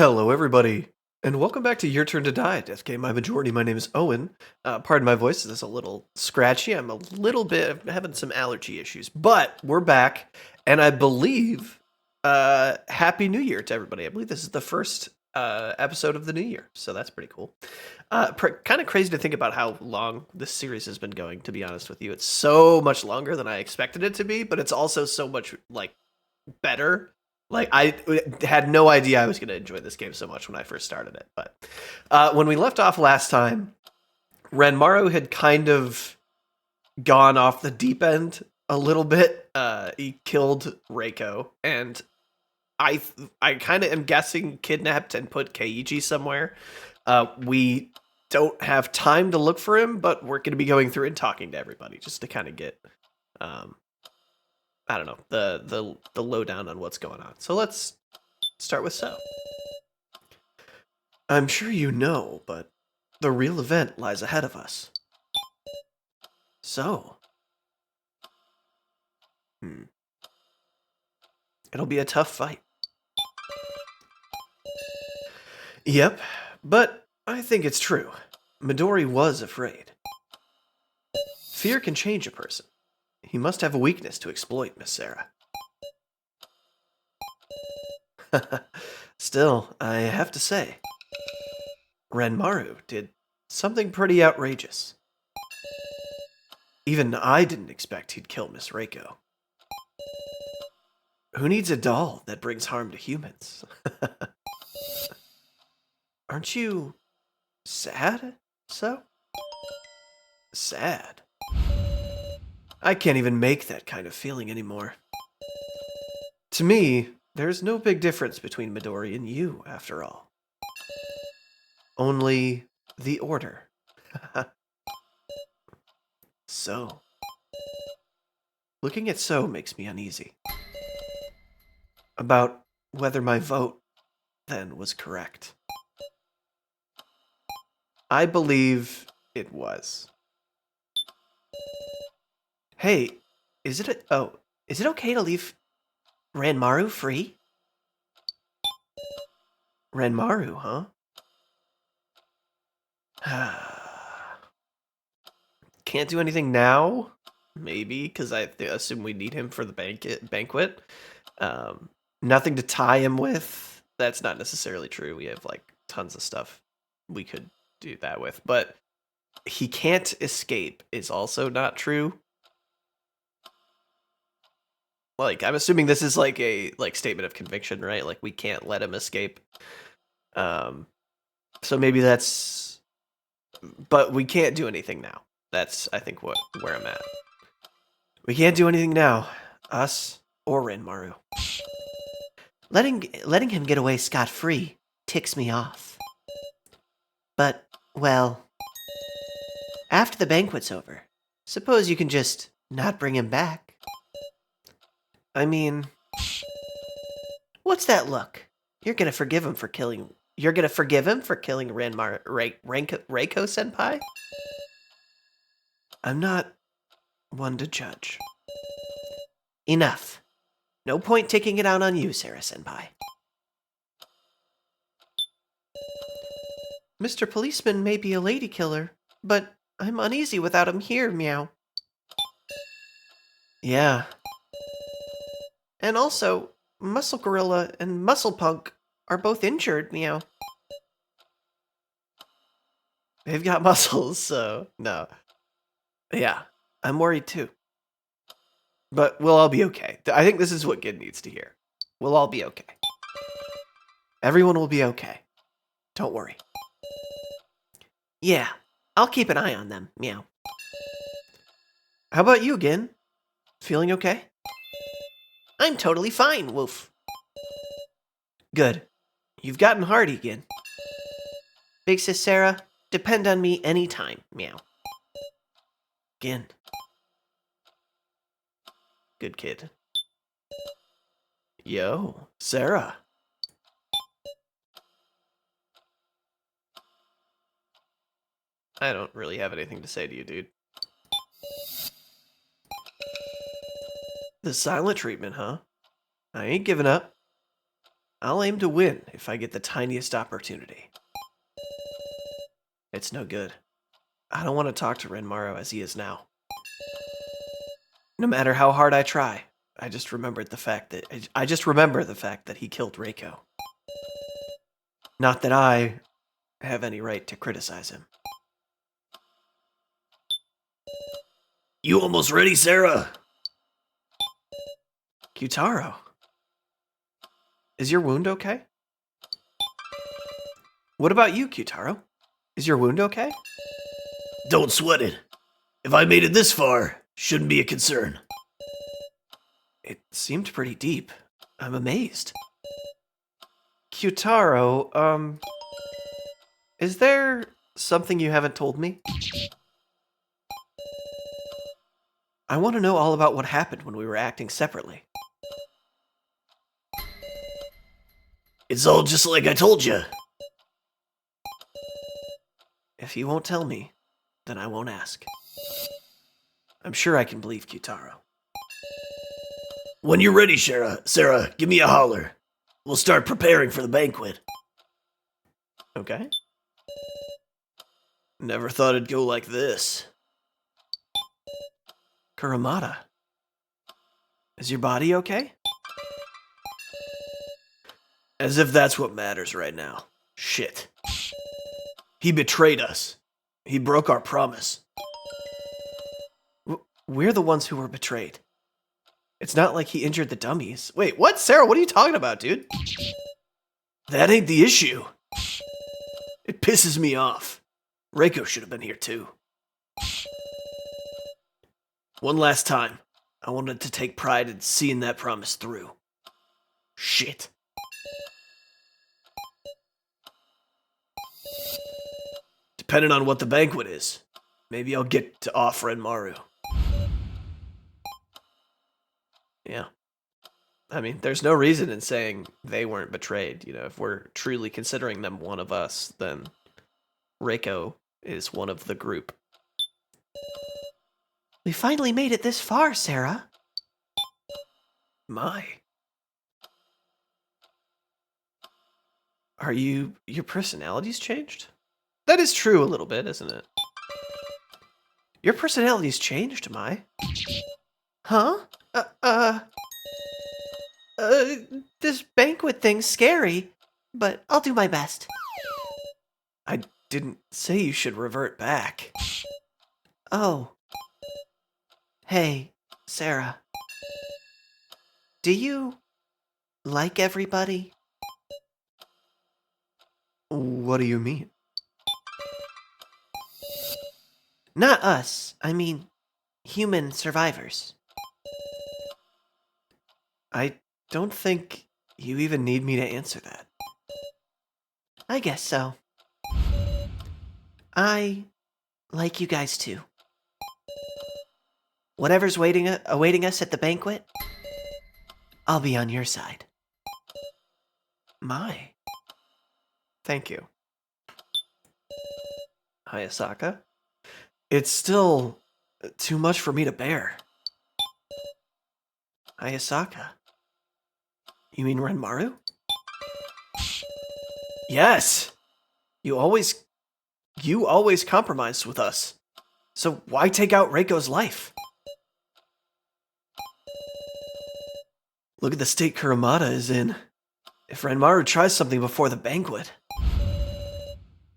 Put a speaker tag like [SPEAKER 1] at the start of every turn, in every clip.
[SPEAKER 1] Hello, everybody, and welcome back to Your Turn to Die, Death Game My Majority. My name is Owen. Pardon my voice, it's a little scratchy. I'm a little bit having some allergy issues, but we're back, and I believe, Happy New Year to everybody. I believe this is the first episode of the new year, so that's pretty cool. Kind of crazy to think about how long this series has been going, to be honest with you. It's so much longer than I expected it to be, but it's also so much, better. Like, I had no idea I was going to enjoy this game so much when I first started it. But when we left off last time, Renmaru had kind of gone off the deep end a little bit. He killed Reiko, and I kind of am guessing kidnapped and put Keiichi somewhere. We don't have time to look for him, but we're going to be going through and talking to everybody just to kind of get I don't know, the lowdown on what's going on. So let's start with So. I'm sure you know, but the real event lies ahead of us. So. It'll be a tough fight. Yep, but I think it's true. Midori was afraid. Fear can change a person. He must have a weakness to exploit, Miss Sarah. Still, I have to say, Renmaru did something pretty outrageous. Even I didn't expect he'd kill Miss Reiko. Who needs a doll that brings harm to humans? Aren't you sad, So? Sad? I can't even make that kind of feeling anymore. To me, there's no big difference between Midori and you, after all. Only the order. So. Looking at So makes me uneasy. About whether my vote then was correct. I believe it was. Hey, is it okay to leave Renmaru free? Renmaru, huh? Can't do anything now? Maybe, because I assume we need him for the banquet. Nothing to tie him with. That's not necessarily true. We have, tons of stuff we could do that with. But he can't escape is also not true. I'm assuming this is a statement of conviction, right? We can't let him escape. So maybe that's, but we can't do anything now. That's, I think, where I'm at. We can't do anything now, us or Renmaru. Letting him get away scot-free ticks me off. But, well, after the banquet's over, suppose you can just not bring him back. I mean, what's that look? You're gonna forgive him for killing Reiko Senpai? I'm not one to judge. Enough. No point taking it out on you, Sarah Senpai. Mr. Policeman may be a lady killer, but I'm uneasy without him here, meow. Yeah. And also, Muscle Gorilla and Muscle Punk are both injured, meow. They've got muscles, so no. Yeah, I'm worried too. But we'll all be okay. I think this is what Gid needs to hear. We'll all be okay. Everyone will be okay. Don't worry. Yeah, I'll keep an eye on them, meow. How about you, Gin? Feeling okay? I'm totally fine, Woof. Good. You've gotten hardy, Gin. Big Sis Sarah, depend on me anytime, meow. Gin. Good kid. Yo, Sarah. I don't really have anything to say to you, dude. The silent treatment, huh? I ain't giving up. I'll aim to win if I get the tiniest opportunity. It's no good. I don't want to talk to Renmaru as he is now. No matter how hard I try, I just remember the fact that he killed Reiko. Not that I have any right to criticize him.
[SPEAKER 2] You almost ready, Sarah?
[SPEAKER 1] Kyutaro. Is your wound okay? What about you, Kyutaro? Is your wound okay?
[SPEAKER 2] Don't sweat it. If I made it this far, shouldn't be a concern.
[SPEAKER 1] It seemed pretty deep. I'm amazed. Kyutaro, is there something you haven't told me? I want to know all about what happened when we were acting separately.
[SPEAKER 2] It's all just like I told you.
[SPEAKER 1] If you won't tell me, then I won't ask. I'm sure I can believe Kyutaro.
[SPEAKER 2] When you're ready, Sarah, give me a holler. We'll start preparing for the banquet.
[SPEAKER 1] Okay.
[SPEAKER 2] Never thought it'd go like this.
[SPEAKER 1] Kuramata. Is your body okay?
[SPEAKER 2] As if that's what matters right now. Shit. He betrayed us. He broke our promise.
[SPEAKER 1] We're the ones who were betrayed. It's not like he injured the dummies. Wait, what? Sarah, what are you talking about, dude?
[SPEAKER 2] That ain't the issue. It pisses me off. Reiko should have been here too. One last time. I wanted to take pride in seeing that promise through. Shit. Depending on what the banquet is, maybe I'll get to off Renmaru.
[SPEAKER 1] Yeah. I mean, there's no reason in saying they weren't betrayed. You know, if we're truly considering them one of us, then Reiko is one of the group. We finally made it this far, Sarah.
[SPEAKER 2] My.
[SPEAKER 1] Your personality's changed? That is true a little bit, isn't it? Your personality's changed, Mai. Huh? This banquet thing's scary, but I'll do my best. I didn't say you should revert back. Oh. Hey, Sarah. Do you like everybody? What do you mean? Not us. I mean, human survivors. I don't think you even need me to answer that. I guess so. I like you guys too. Whatever's awaiting us at the banquet, I'll be on your side. My. Thank you. Hayasaka? It's still too much for me to bear. Hayasaka? You mean Renmaru? Yes! You always compromised with us. So why take out Reiko's life? Look at the state Kuramata is in. If Renmaru tries something before the banquet,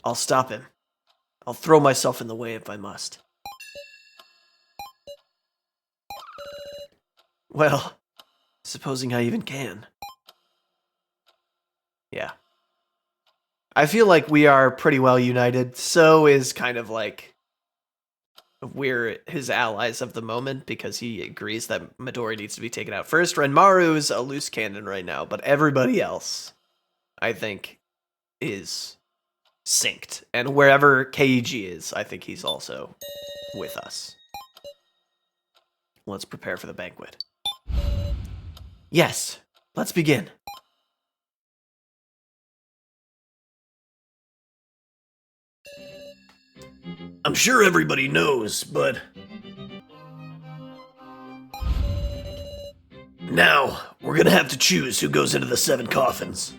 [SPEAKER 1] I'll stop him. I'll throw myself in the way if I must. Well, supposing I even can. Yeah. I feel like we are pretty well united. So is kind of like we're his allies of the moment because he agrees that Midori needs to be taken out first. Renmaru's a loose cannon right now, but everybody else, I think, is synced. And wherever Keiji is, I think he's also with us. Let's prepare for the banquet. Yes, let's begin.
[SPEAKER 2] I'm sure everybody knows, but Now, we're gonna have to choose who goes into the 7 coffins.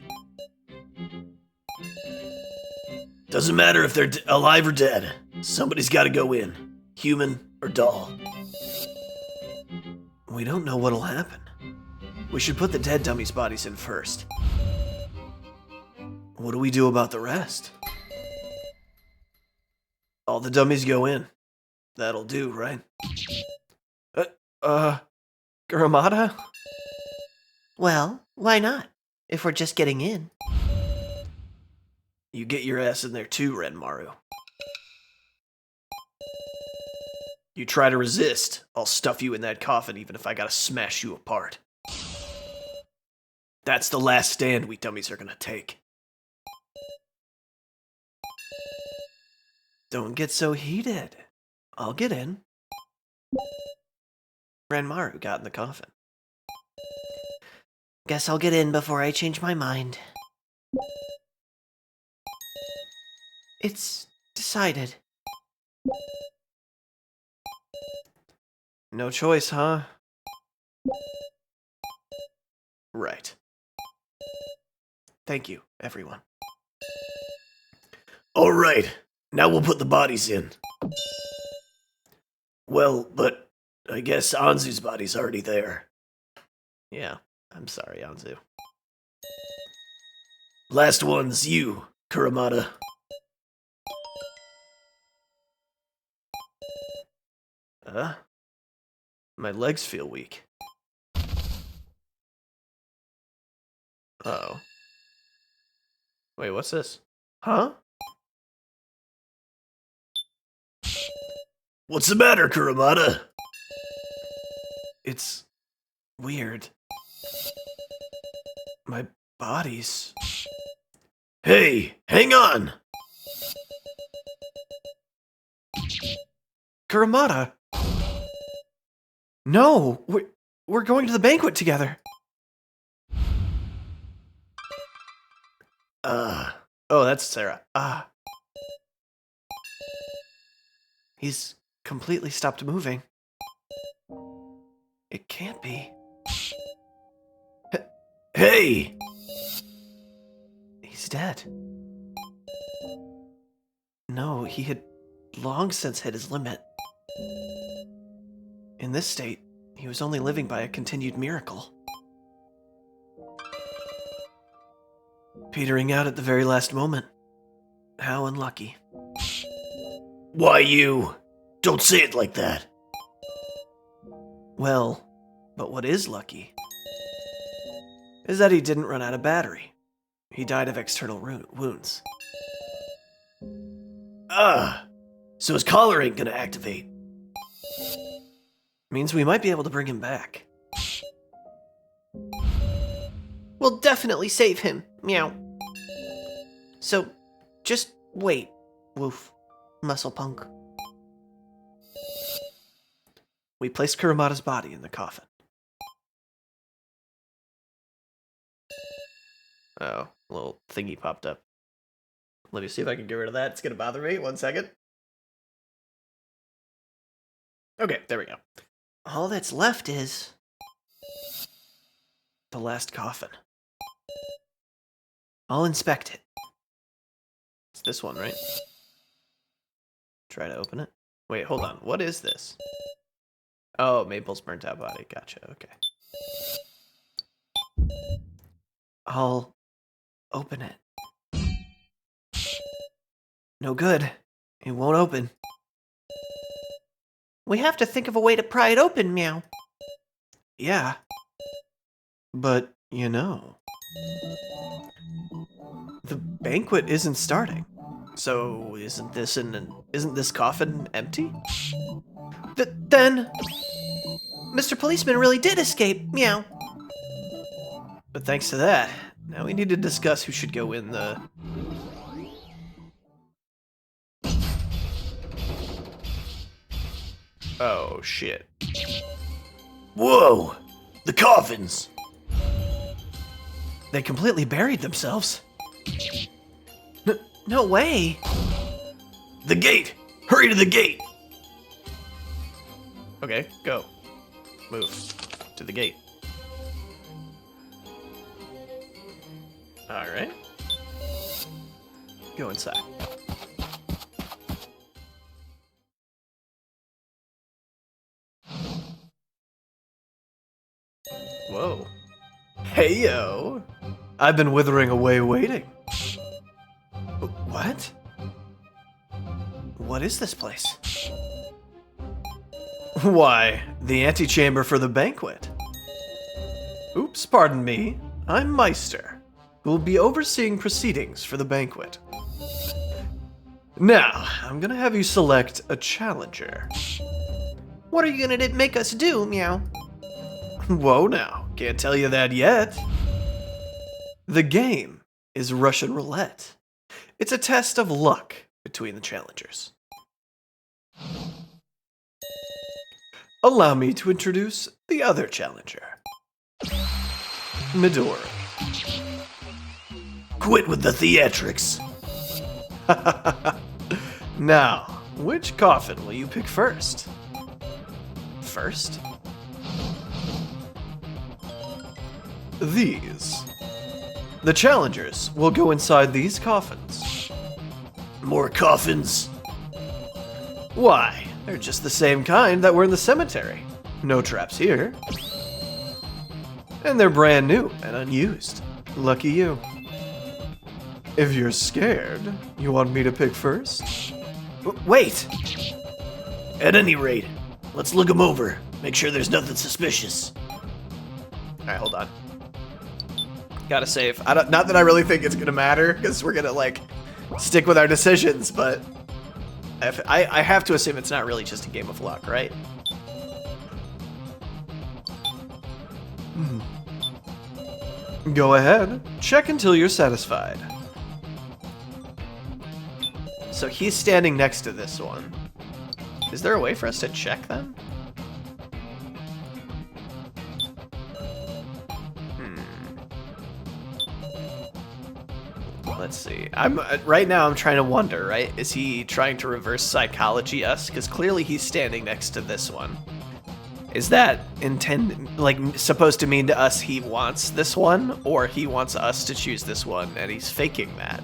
[SPEAKER 2] Doesn't matter if they're alive or dead. Somebody's gotta go in. Human or doll.
[SPEAKER 1] We don't know what'll happen. We should put the dead dummies' bodies in first. What do we do about the rest? All the dummies go in. That'll do, right? Garamata?
[SPEAKER 3] Well, why not? If we're just getting in.
[SPEAKER 1] You get your ass in there too, Renmaru. You try to resist, I'll stuff you in that coffin even if I gotta smash you apart. That's the last stand we dummies are gonna take. Don't get so heated. I'll get in. Renmaru got in the coffin.
[SPEAKER 3] Guess I'll get in before I change my mind. It's decided.
[SPEAKER 1] No choice, huh? Right. Thank you, everyone.
[SPEAKER 2] Alright, now we'll put the bodies in. Well, but I guess Anzu's body's already there.
[SPEAKER 1] Yeah, I'm sorry, Anzu.
[SPEAKER 2] Last one's you, Kuramata.
[SPEAKER 1] My legs feel weak. Uh-oh. Wait, what's this? Huh?
[SPEAKER 2] What's the matter, Kuramata?
[SPEAKER 1] It's weird. My body's...
[SPEAKER 2] Hey, hang on!
[SPEAKER 1] Kuramata! No! We're going to the banquet together! Oh, that's Sarah. He's completely stopped moving. It can't be.
[SPEAKER 2] Hey!
[SPEAKER 1] He's dead. No, he had long since hit his limit. In this state, he was only living by a continued miracle. Petering out at the very last moment. How unlucky.
[SPEAKER 2] Why you? Don't say it like that.
[SPEAKER 1] Well, but what is lucky is that he didn't run out of battery. He died of external wounds.
[SPEAKER 2] So his collar ain't gonna activate.
[SPEAKER 1] Means we might be able to bring him back.
[SPEAKER 3] We'll definitely save him. Meow. So, just wait, Woof. Muscle punk.
[SPEAKER 1] We placed Kuramata's body in the coffin. Oh, a little thingy popped up. Let me see if I can get rid of that. It's gonna bother me. 1 second. Okay, there we go.
[SPEAKER 3] All that's left is...
[SPEAKER 1] the last coffin. I'll inspect it. It's this one, right? Try to open it. Wait, hold on. What is this? Oh, Maple's burnt out body. Gotcha, okay. I'll open it. No good. It won't open.
[SPEAKER 3] We have to think of a way to pry it open, Meow.
[SPEAKER 1] Yeah. But, you know... the banquet isn't starting. So, isn't this coffin empty?
[SPEAKER 3] Then... Mr. Policeman really did escape, Meow.
[SPEAKER 1] But thanks to that, now we need to discuss who should go in the... Oh, shit.
[SPEAKER 2] Whoa! The coffins!
[SPEAKER 1] They completely buried themselves.
[SPEAKER 3] No way.
[SPEAKER 2] The gate! Hurry to the gate!
[SPEAKER 1] Okay, go. Move. To the gate. Alright. Go inside. Whoa. Hey, yo. I've been withering away waiting. What? What is this place? Why, the antechamber for the banquet. Oops, pardon me. I'm Meister, who will be overseeing proceedings for the banquet. Now, I'm gonna have you select a challenger.
[SPEAKER 3] What are you gonna make us do, meow?
[SPEAKER 1] Whoa now, can't tell you that yet. The game is Russian Roulette. It's a test of luck between the challengers. Allow me to introduce the other challenger. Midori.
[SPEAKER 2] Quit with the theatrics.
[SPEAKER 1] Now, which coffin will you pick first? First? These. The challengers will go inside these coffins.
[SPEAKER 2] More coffins?
[SPEAKER 1] Why, they're just the same kind that were in the cemetery. No traps here. And they're brand new and unused. Lucky you. If you're scared, you want me to pick first?
[SPEAKER 2] Wait! At any rate, let's look them over. Make sure there's nothing suspicious.
[SPEAKER 1] Alright, hold on. Gotta save. Not that I really think it's gonna matter, because we're gonna, like, stick with our decisions, but I have to assume it's not really just a game of luck, right? Go ahead. Check until you're satisfied. So he's standing next to this one. Is there a way for us to check them? Let's see. Right now I'm trying to wonder, right? Is he trying to reverse psychology us? Because clearly he's standing next to this one. Is that supposed to mean to us he wants this one, or he wants us to choose this one and he's faking that?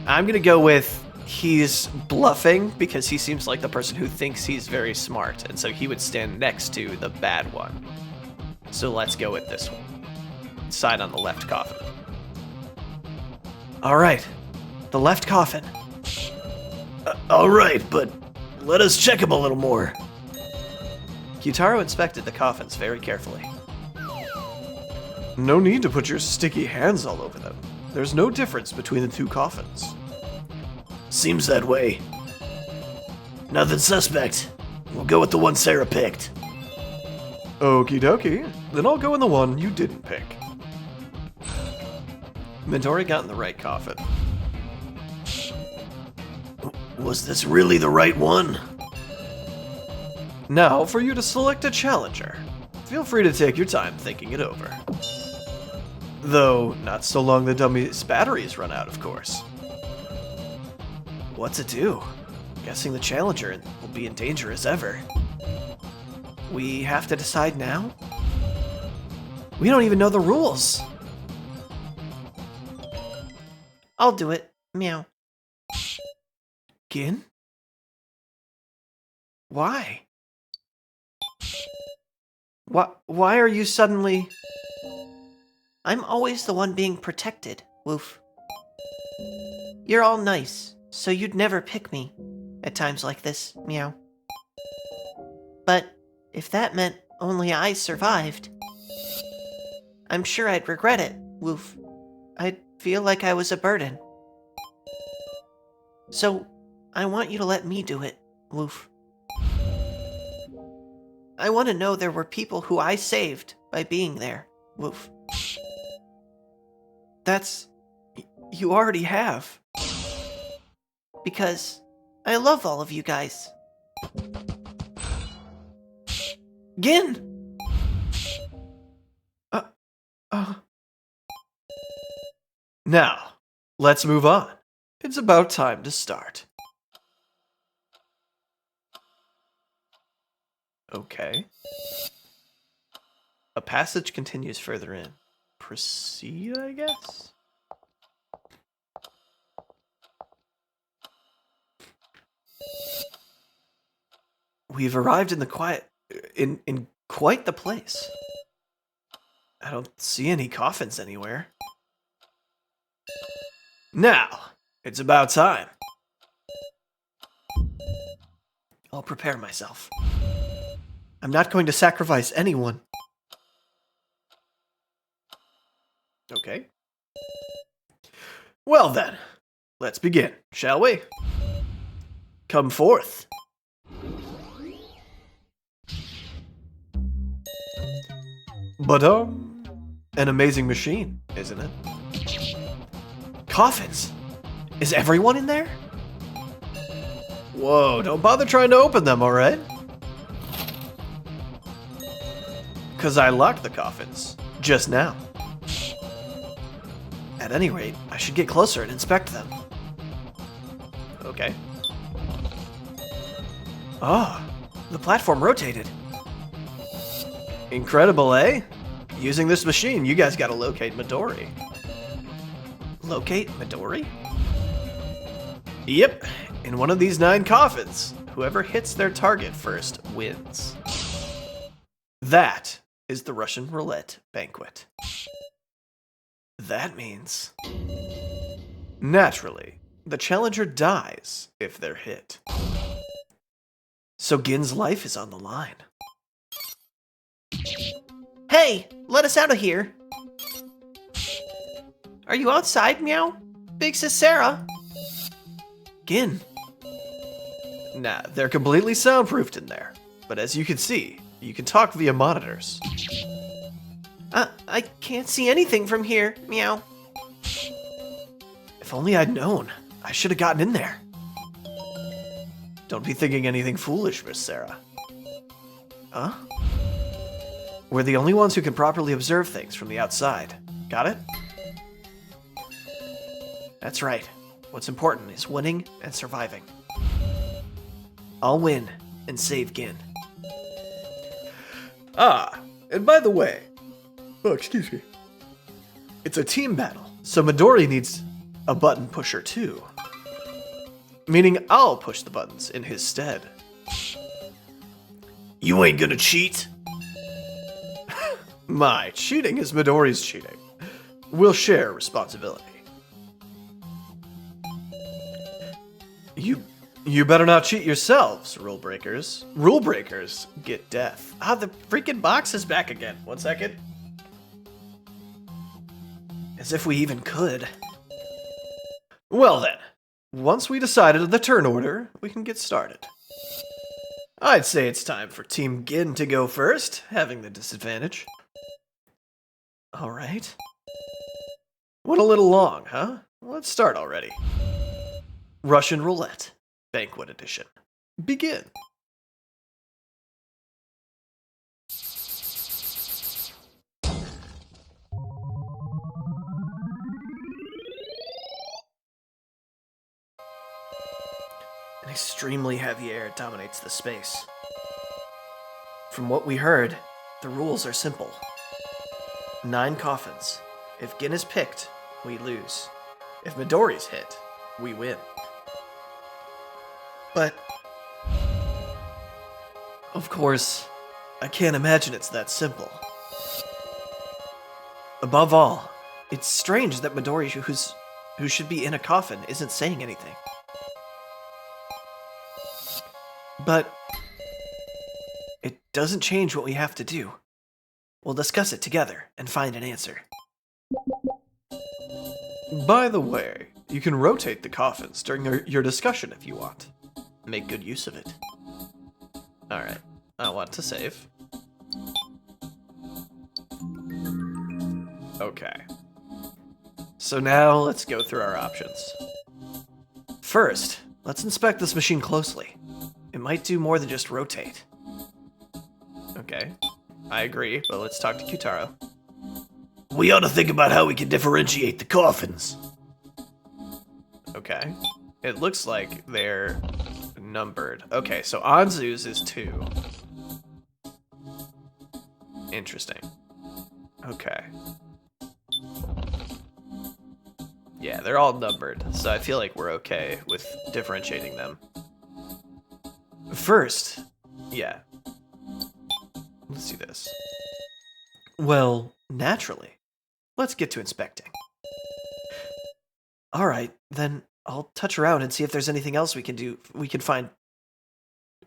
[SPEAKER 1] I'm gonna go with he's bluffing because he seems like the person who thinks he's very smart, and so he would stand next to the bad one. So let's go with this one. Side on the left coffin. All right, the left coffin.
[SPEAKER 2] All right, but let us check him a little more.
[SPEAKER 1] Kyutaro inspected the coffins very carefully. No need to put your sticky hands all over them. There's no difference between the two coffins.
[SPEAKER 2] Seems that way. Nothing suspect. We'll go with the one Sarah picked.
[SPEAKER 1] Okie dokie, then I'll go in the one you didn't pick. Midori got in the right coffin.
[SPEAKER 2] Was this really the right one?
[SPEAKER 1] Now for you to select a challenger. Feel free to take your time thinking it over. Though, not so long the dummy's batteries run out, of course. What to do? Guessing the challenger will be in danger as ever. We have to decide now? We don't even know the rules.
[SPEAKER 3] I'll do it, meow.
[SPEAKER 1] Gin? Why? Why are you suddenly...
[SPEAKER 3] I'm always the one being protected, Woof. You're all nice, so you'd never pick me at times like this, meow. But if that meant only I survived, I'm sure I'd regret it, Woof. I'd feel like I was a burden. So, I want you to let me do it, Woof. I want to know there were people who I saved by being there, Woof.
[SPEAKER 1] You already have.
[SPEAKER 3] Because I love all of you guys.
[SPEAKER 1] Gin! Now, let's move on. It's about time to start. Okay. A passage continues further in. proceed, I guess? We've arrived in the in quite the place. I don't see any coffins anywhere. Now, it's about time. I'll prepare myself. I'm not going to sacrifice anyone. Okay. Well then, let's begin, shall we? Come forth. But, an amazing machine, isn't it? Coffins? Is everyone in there? Whoa, don't bother trying to open them, alright? Because I locked the coffins, just now. At any rate, I should get closer and inspect them. Okay. Ah, the platform rotated. Incredible, eh? Using this machine, you guys gotta locate Midori. Locate Midori? Yep, in one of these 9 coffins. Whoever hits their target first wins. That is the Russian Roulette Banquet. That means, naturally, the challenger dies if they're hit. So Gin's life is on the line.
[SPEAKER 3] Hey, let us out of here. Are you outside, meow? Big Sis Sarah.
[SPEAKER 1] Gin. Nah, they're completely soundproofed in there. But as you can see, you can talk via monitors.
[SPEAKER 3] I can't see anything from here, meow.
[SPEAKER 1] If only I'd known. I should have gotten in there. Don't be thinking anything foolish, Miss Sarah. Huh? We're the only ones who can properly observe things from the outside. Got it? That's right. What's important is winning and surviving. I'll win and save Gin. Ah, and by the way... Oh, excuse me. It's a team battle, so Midori needs a button pusher too. Meaning I'll push the buttons in his stead. You ain't gonna cheat? My cheating is Midori's cheating. We'll share responsibility. You better not cheat yourselves, rule breakers. Rule breakers get death. Ah, the freaking box is back again. 1 second. As if we even could. Well then, once we decided the turn order, we can get started. I'd say it's time for Team Gin to go first, having the disadvantage. Alright. Went a little long, huh? Let's start already. Russian Roulette, Banquet Edition. Begin. An extremely heavy air dominates the space. From what we heard, the rules are simple. 9 coffins. If Gin is picked, we lose. If Midori's hit, we win. But, of course, I can't imagine it's that simple. Above all, it's strange that Midori, who should be in a coffin, isn't saying anything. But it doesn't change what we have to do. We'll discuss it together and find an answer. By the way, you can rotate the coffins during your discussion if you want. Make good use of it. Alright, I want to save. Okay. So now let's go through our options. First, let's inspect this machine closely. It might do more than just rotate. Okay, I agree, but let's talk to Kyutaro. We ought to think about how we can differentiate the coffins. Okay. It looks like they're numbered. Okay, so Anzu's is 2. Interesting. Okay. Yeah, they're all numbered, so I feel like we're okay with differentiating them. First, yeah. Let's do this. Well, naturally. Let's get to inspecting. Alright, then I'll touch around and see if there's anything else we can do. We can find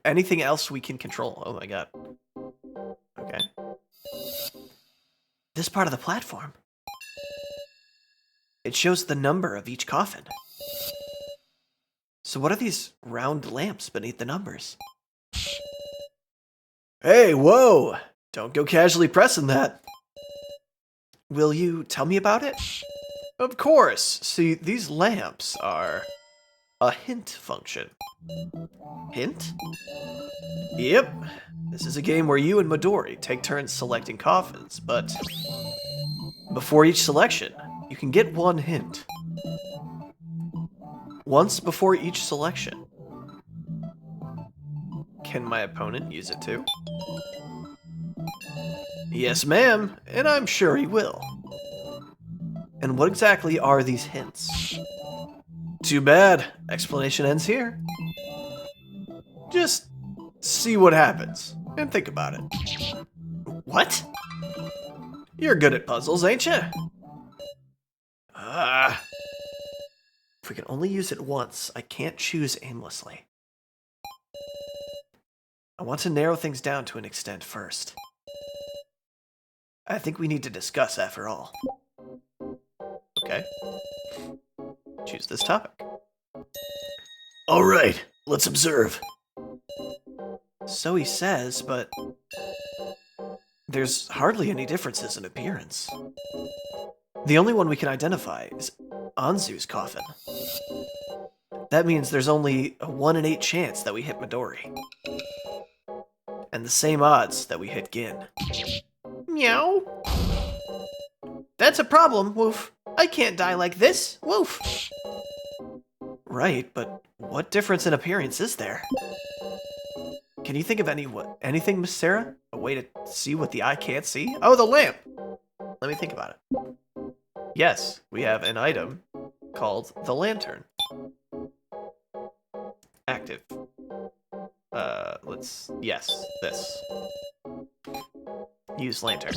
[SPEAKER 1] anything else we can control. Oh my god. Okay. This part of the platform. It shows the number of each coffin. So what are these round lamps beneath the numbers? Hey, whoa! Don't go casually pressing that. Will you tell me about it? Of course. See, these lamps are a hint function. Hint? Yep. This is a game where you and Midori take turns selecting coffins, but before each selection, you can get one hint. Once before each selection. Can my opponent use it too? Yes, ma'am, and I'm sure he will. And what exactly are these hints? Too bad. Explanation ends here. Just see what happens and think about it. What? You're good at puzzles, ain't you? If we can only use it once, I can't choose aimlessly. I want to narrow things down to an extent first. I think we need to discuss after all. Okay. Choose this topic. All right, let's observe. So he says, but there's hardly any differences in appearance. The only one we can identify is Anzu's coffin. That means there's only a 1 in 8 chance that we hit Midori. And the same odds that we hit Gin. Meow. That's a problem, Woof. I can't die like this, Woof. Right, but what difference in appearance is there? Can you think of anything, Miss Sarah? A way to see what the eye can't see? Oh, the lamp! Let me think about it. Yes, we have an item called the lantern. Active. Yes, this. Use lantern.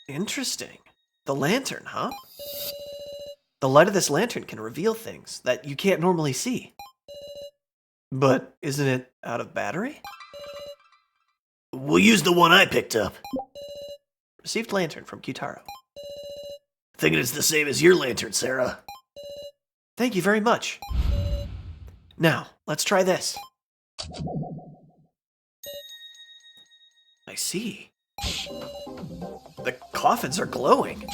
[SPEAKER 1] Interesting. The lantern, huh? The light of this lantern can reveal things that you can't normally see. But isn't it out of battery? We'll use the one I picked up. Received lantern from Kitaro. Thinking it's the same as your lantern, Sarah. Thank you very much. Now, let's try this. I see. The coffins are glowing.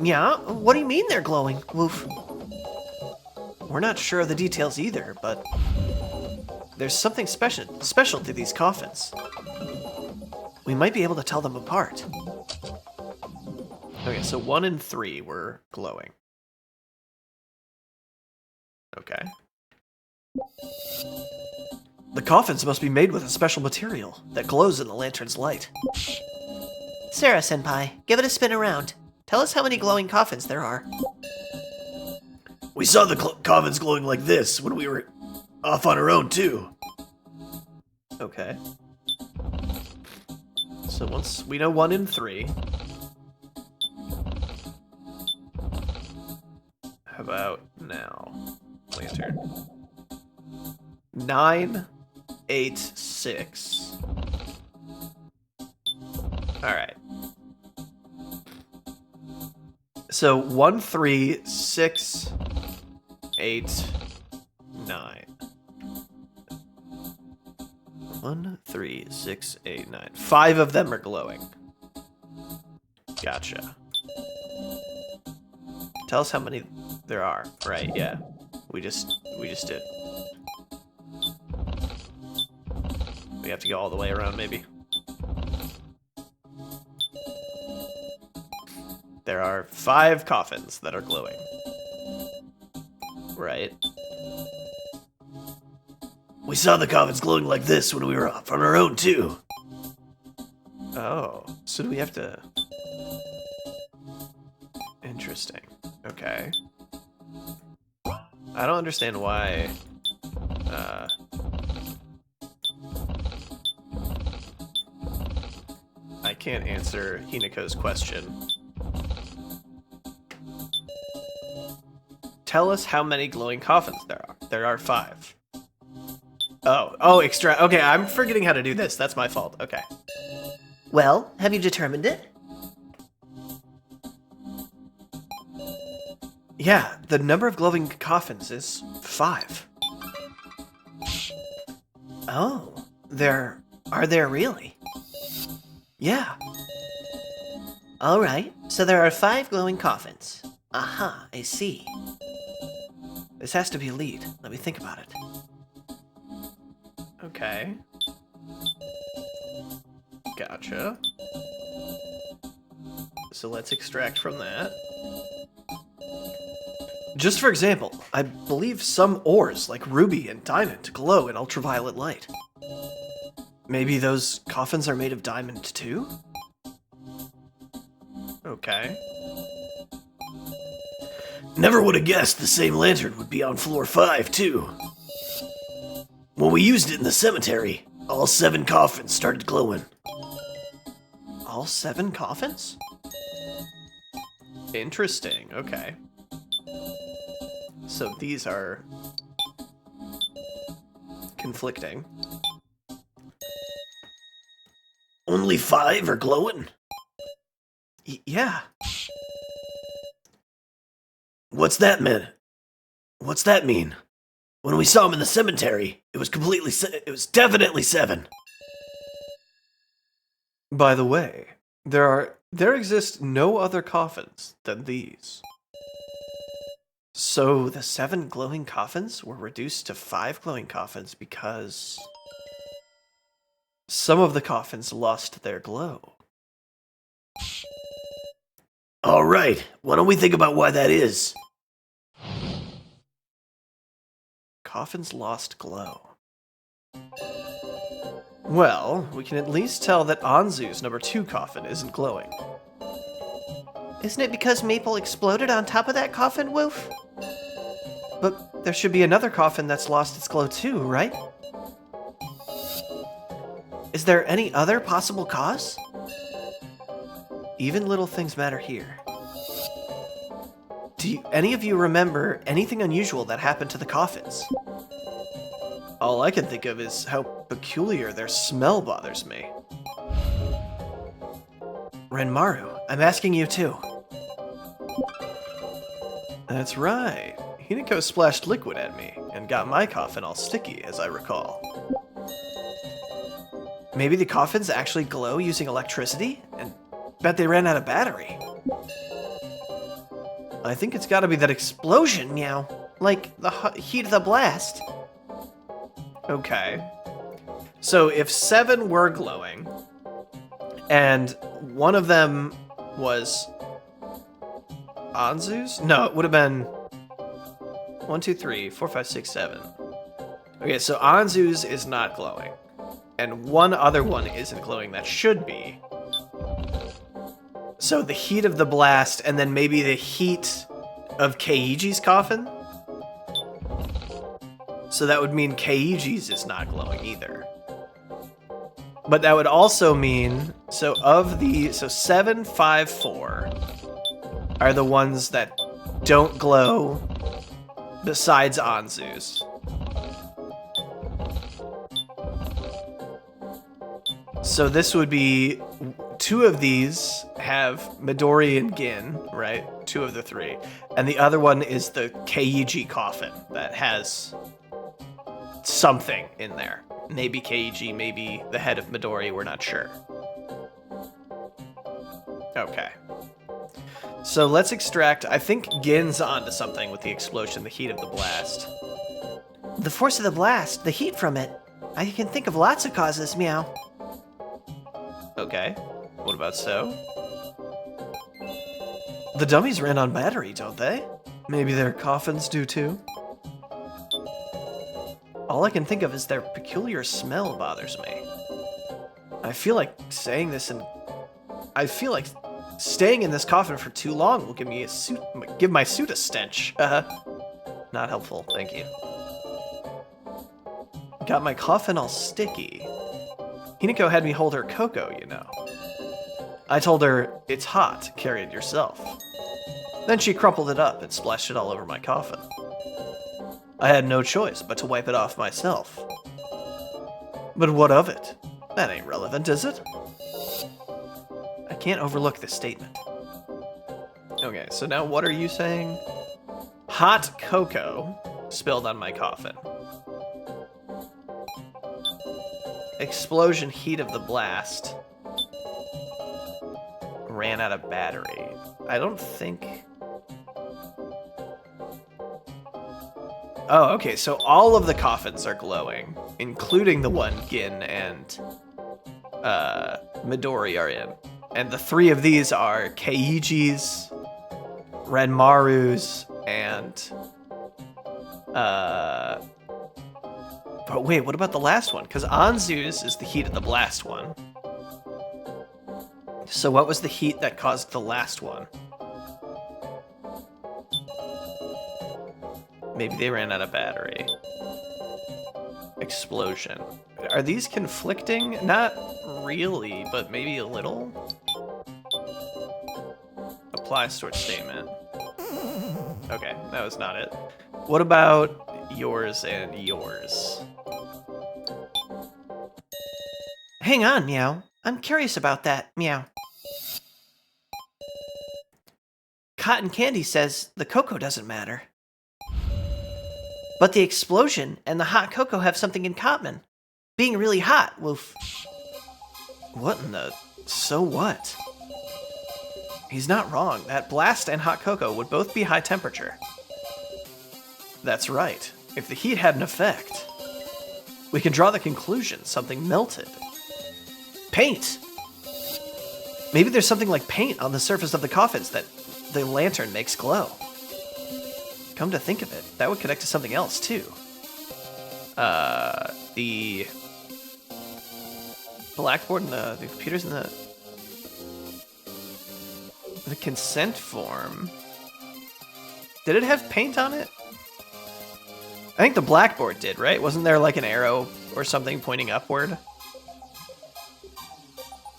[SPEAKER 1] Yeah? What do you mean they're glowing, Woof? We're not sure of the details either, but there's something special to these coffins. We might be able to tell them apart. Okay, so 1 in 3 were glowing. Okay. The coffins must be made with a special material that glows in the lantern's light. Sarah-senpai, give it a spin around. Tell us how many glowing coffins there are. We saw the coffins glowing like this when we were off on our own, too. Okay. So once we know 1 in 3. How about now? Lantern. 9, 8, 6. Alright. So 1, 3, 6, 8, 9. 1, 3, 6, 8, 9. 5 of them are glowing. Gotcha. Tell us how many there are. Right, yeah. We just did. We have to go all the way around, maybe. There are 5 coffins that are glowing. Right. We saw the coffins glowing like this when we were off on our own, too. Oh, so do we have to... Okay. I don't understand why. I can't answer Hinako's question. Tell us how many glowing coffins there are. There are 5. Oh, extra. Okay, I'm forgetting how to do this. That's my fault. Okay.
[SPEAKER 3] Well, have you determined it?
[SPEAKER 1] Yeah, the number of glowing coffins is 5.
[SPEAKER 3] Oh, are there really?
[SPEAKER 1] Yeah.
[SPEAKER 3] All right, so there are 5 glowing coffins. Aha, I see.
[SPEAKER 1] This has to be a lead. Let me think about it. Okay. Gotcha. So let's extract from that. Just for example, I believe some ores, like ruby and diamond, glow in ultraviolet light. Maybe those coffins are made of diamond too? Okay.
[SPEAKER 2] Never would have guessed the same lantern would be on floor 5, too. When we used it in the cemetery, all 7 coffins started glowing.
[SPEAKER 1] All 7 coffins? Interesting, okay. So these are conflicting.
[SPEAKER 2] Only 5 are glowing?
[SPEAKER 1] Yeah.
[SPEAKER 2] What's that mean? What's that mean? When we saw him in the cemetery, it was definitely 7.
[SPEAKER 1] By the way, there exist no other coffins than these. So the 7 glowing coffins were reduced to 5 glowing coffins because some of the coffins lost their glow.
[SPEAKER 2] All right, why don't we think about why that is?
[SPEAKER 1] Coffins lost glow. Well, we can at least tell that Anzu's number 2 coffin isn't glowing.
[SPEAKER 3] Isn't it because Maple exploded on top of that coffin, Woof?
[SPEAKER 1] But there should be another coffin that's lost its glow too, right? Is there any other possible cause? Even little things matter here. Do any of you remember anything unusual that happened to the coffins? All I can think of is how peculiar their smell bothers me. Renmaru, I'm asking you too. That's right. Hinako splashed liquid at me and got my coffin all sticky, as I recall. Maybe the coffins actually glow using electricity? And bet they ran out of battery. I think it's gotta be that explosion, meow. Like the heat of the blast. Okay. So if 7 were glowing, and one of them was Anzu's? No, it would have been 1, 2, 3, 4, 5, 6, 7. Okay, so Anzu's is not glowing. And one other one isn't glowing that should be. So the heat of the blast, and then maybe the heat of Keiji's coffin? So that would mean Keiji's is not glowing either. But that would also mean, so 7, 5, 4 are the ones that don't glow besides Anzu's. So this would be 2 of these have Midori and Gin, right? 2 of the 3. And the other one is the Keiji coffin that has something in there. Maybe Keiji, maybe the head of Midori, we're not sure. Okay. So let's extract, I think Gin's onto something with the explosion, the heat of the blast.
[SPEAKER 3] The force of the blast, the heat from it. I can think of lots of causes, meow.
[SPEAKER 1] Okay. What about so? The dummies ran on battery, don't they? Maybe their coffins do too? All I can think of is their peculiar smell bothers me. I feel like saying this and... I feel like Staying in this coffin for too long will give my suit a stench. Not helpful, thank you. Got my coffin all sticky. Hinako had me hold her cocoa, you know. I told her, it's hot, carry it yourself. Then she crumpled it up and splashed it all over my coffin. I had no choice but to wipe it off myself. But what of it? That ain't relevant, is it? I can't overlook this statement. Okay, so now what are you saying? Hot cocoa spilled on my coffin. Explosion heat of the blast. Ran out of battery. I don't think... Oh, okay, so all of the coffins are glowing, including the one Gin and Midori are in. And the three of these are Keiichi's, Renmaru's, and... But wait, what about the last one? Because Anzu's is the heat of the blast one. So what was the heat that caused the last one? Maybe they ran out of battery. Explosion. Are these conflicting? Not really, but maybe a little? Apply switch statement. Okay, that was not it. What about yours and yours?
[SPEAKER 3] Hang on, Meow. I'm curious about that, Meow. Cotton Candy says the cocoa doesn't matter. But the explosion and the hot cocoa have something in common. Being really hot, woof.
[SPEAKER 1] What in the... So what? He's not wrong. That blast and hot cocoa would both be high temperature. That's right. If the heat had an effect, we can draw the conclusion something melted. Paint! Maybe there's something like paint on the surface of the coffins that the lantern makes glow. Come to think of it, that would connect to something else, too. The blackboard and the computers and the consent form. Did it have paint on it? I think the blackboard did, right? Wasn't there like an arrow or something pointing upward?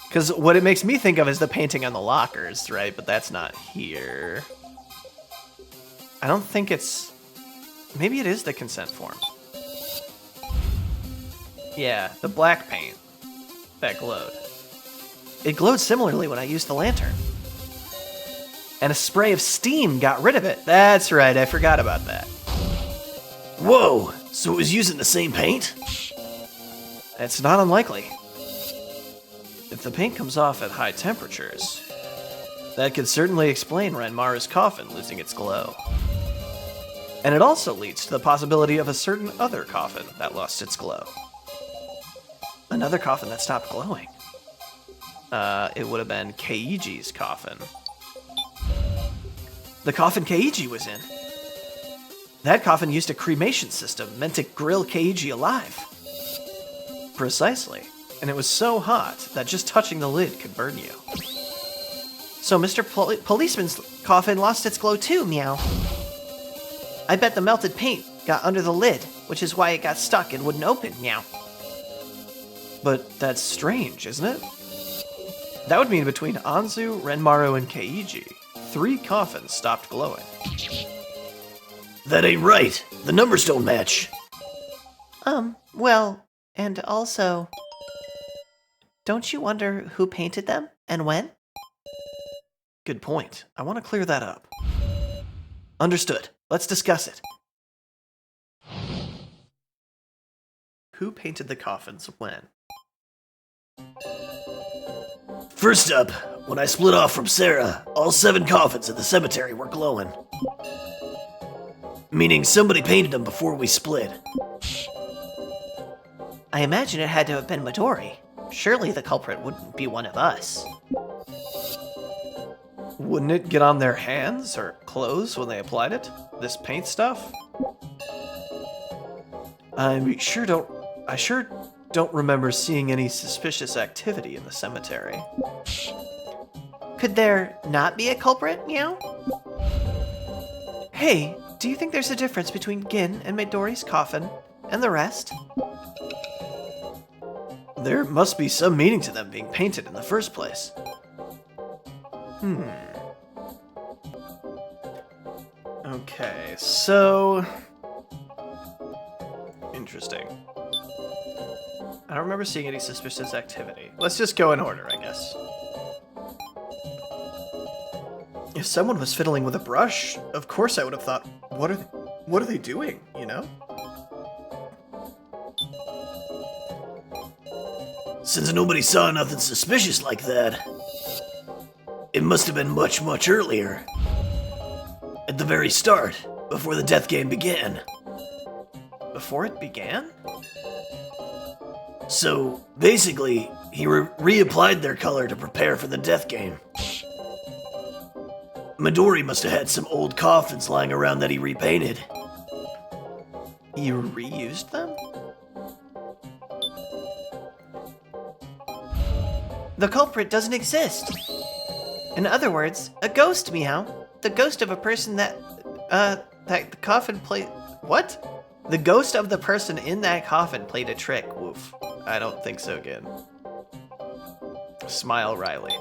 [SPEAKER 1] Because what it makes me think of is the painting on the lockers, right? But that's not here. I don't think it's... Maybe it is the consent form. Yeah, the black paint that glowed. It glowed similarly when I used the lantern. And a spray of steam got rid of it. That's right, I forgot about that.
[SPEAKER 2] Whoa, so it was using the same paint?
[SPEAKER 1] It's not unlikely. If the paint comes off at high temperatures, that could certainly explain Renmaru's coffin losing its glow. And it also leads to the possibility of a certain other coffin that lost its glow. Another coffin that stopped glowing. It would have been Keiichi's coffin. The coffin Keiichi was in. That coffin used a cremation system meant to grill Keiichi alive. Precisely. And it was so hot that just touching the lid could burn you.
[SPEAKER 3] So Mr. Policeman's coffin lost its glow too, Meow. I bet the melted paint got under the lid, which is why it got stuck and wouldn't open, Meow.
[SPEAKER 1] But that's strange, isn't it? That would mean between Anzu, Renmaru, and Keiichi, 3 coffins stopped glowing.
[SPEAKER 2] That ain't right. The numbers don't match.
[SPEAKER 3] Well, and also... Don't you wonder who painted them and when?
[SPEAKER 1] Good point. I want to clear that up. Understood. Let's discuss it. Who painted the coffins when?
[SPEAKER 2] First up, when I split off from Sarah, all 7 coffins in the cemetery were glowing. Meaning somebody painted them before we split.
[SPEAKER 3] I imagine it had to have been Midori. Surely the culprit wouldn't be one of us.
[SPEAKER 1] Wouldn't it get on their hands or clothes when they applied it? This paint stuff? I sure don't remember seeing any suspicious activity in the cemetery.
[SPEAKER 3] Could there not be a culprit, meow? Hey, do you think there's a difference between Gin and Midori's coffin and the rest?
[SPEAKER 1] There must be some meaning to them being painted in the first place. Okay, so... Interesting. I don't remember seeing any suspicious activity. Let's just go in order, I guess. If someone was fiddling with a brush, of course I would have thought, what are they doing, you know?
[SPEAKER 2] Since nobody saw nothing suspicious like that, it must have been much, much earlier. At the very start, before the death game began.
[SPEAKER 1] Before it began?
[SPEAKER 2] So, basically, he reapplied their color to prepare for the death game. Midori must have had some old coffins lying around that he repainted.
[SPEAKER 1] You reused them?
[SPEAKER 3] The culprit doesn't exist. In other words, a ghost, meow. The ghost of a person that the coffin played...
[SPEAKER 1] What? The ghost of the person in that coffin played a trick, woof. I don't think so, again. Smile, Riley.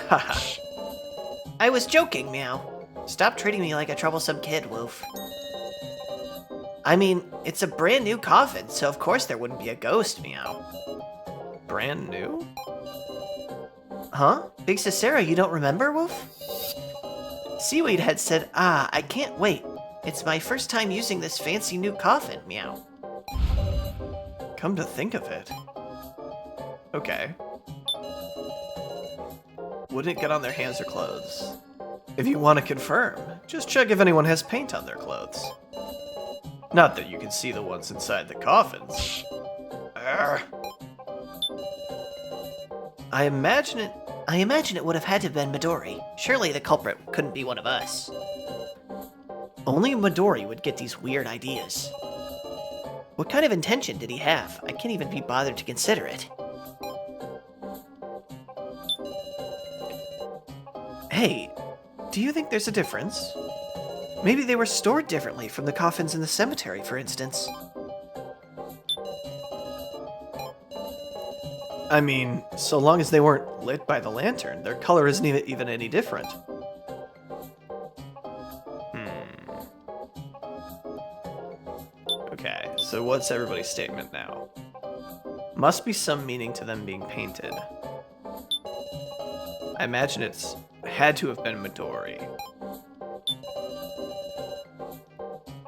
[SPEAKER 1] Haha.
[SPEAKER 3] I was joking, meow. Stop treating me like a troublesome kid, woof. I mean, it's a brand new coffin, so of course there wouldn't be a ghost, meow.
[SPEAKER 1] Brand new?
[SPEAKER 3] Huh? Big Cicera, you don't remember, woof? Seaweed had said, I can't wait. It's my first time using this fancy new coffin, meow.
[SPEAKER 1] Come to think of it. Okay. Wouldn't it get on their hands or clothes? If you want to confirm, just check if anyone has paint on their clothes. Not that you can see the ones inside the coffins. Arrgh.
[SPEAKER 3] I imagine it would have had to have been Midori. Surely the culprit couldn't be one of us. Only Midori would get these weird ideas. What kind of intention did he have? I can't even be bothered to consider it.
[SPEAKER 1] Hey, do you think there's a difference? Maybe they were stored differently from the coffins in the cemetery, for instance. I mean, so long as they weren't lit by the lantern, their color isn't even any different. Okay, so what's everybody's statement now? Must be some meaning to them being painted. I imagine it's had to have been Midori.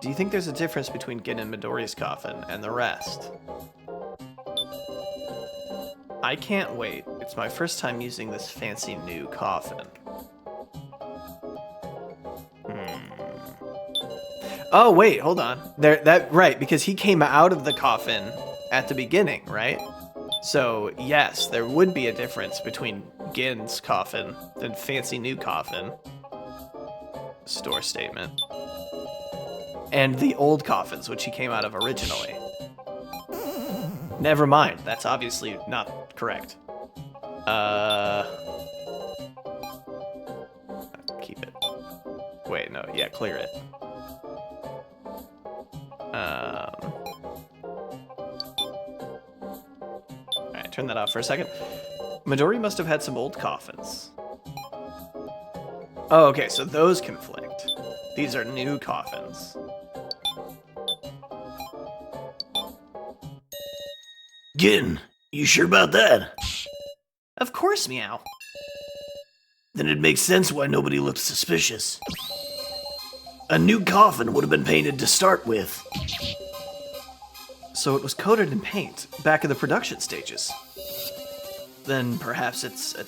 [SPEAKER 1] Do you think there's a difference between Gin and Midori's coffin and the rest? I can't wait. It's my first time using this fancy new coffin. Oh, wait, hold on. Right, because he came out of the coffin at the beginning, right? So, yes, there would be a difference between Gin's coffin and fancy new coffin. Store statement. And the old coffins, which he came out of originally. Never mind, that's obviously not correct. Keep it. Wait, no, yeah, clear it. Alright, turn that off for a second. Midori must have had some old coffins. Oh, okay, so those conflict. These are new coffins.
[SPEAKER 2] Gin, you sure about that?
[SPEAKER 3] Of course, meow.
[SPEAKER 2] Then it makes sense why nobody looked suspicious. A new coffin would have been painted to start with.
[SPEAKER 1] So it was coated in paint back in the production stages. Then perhaps it's a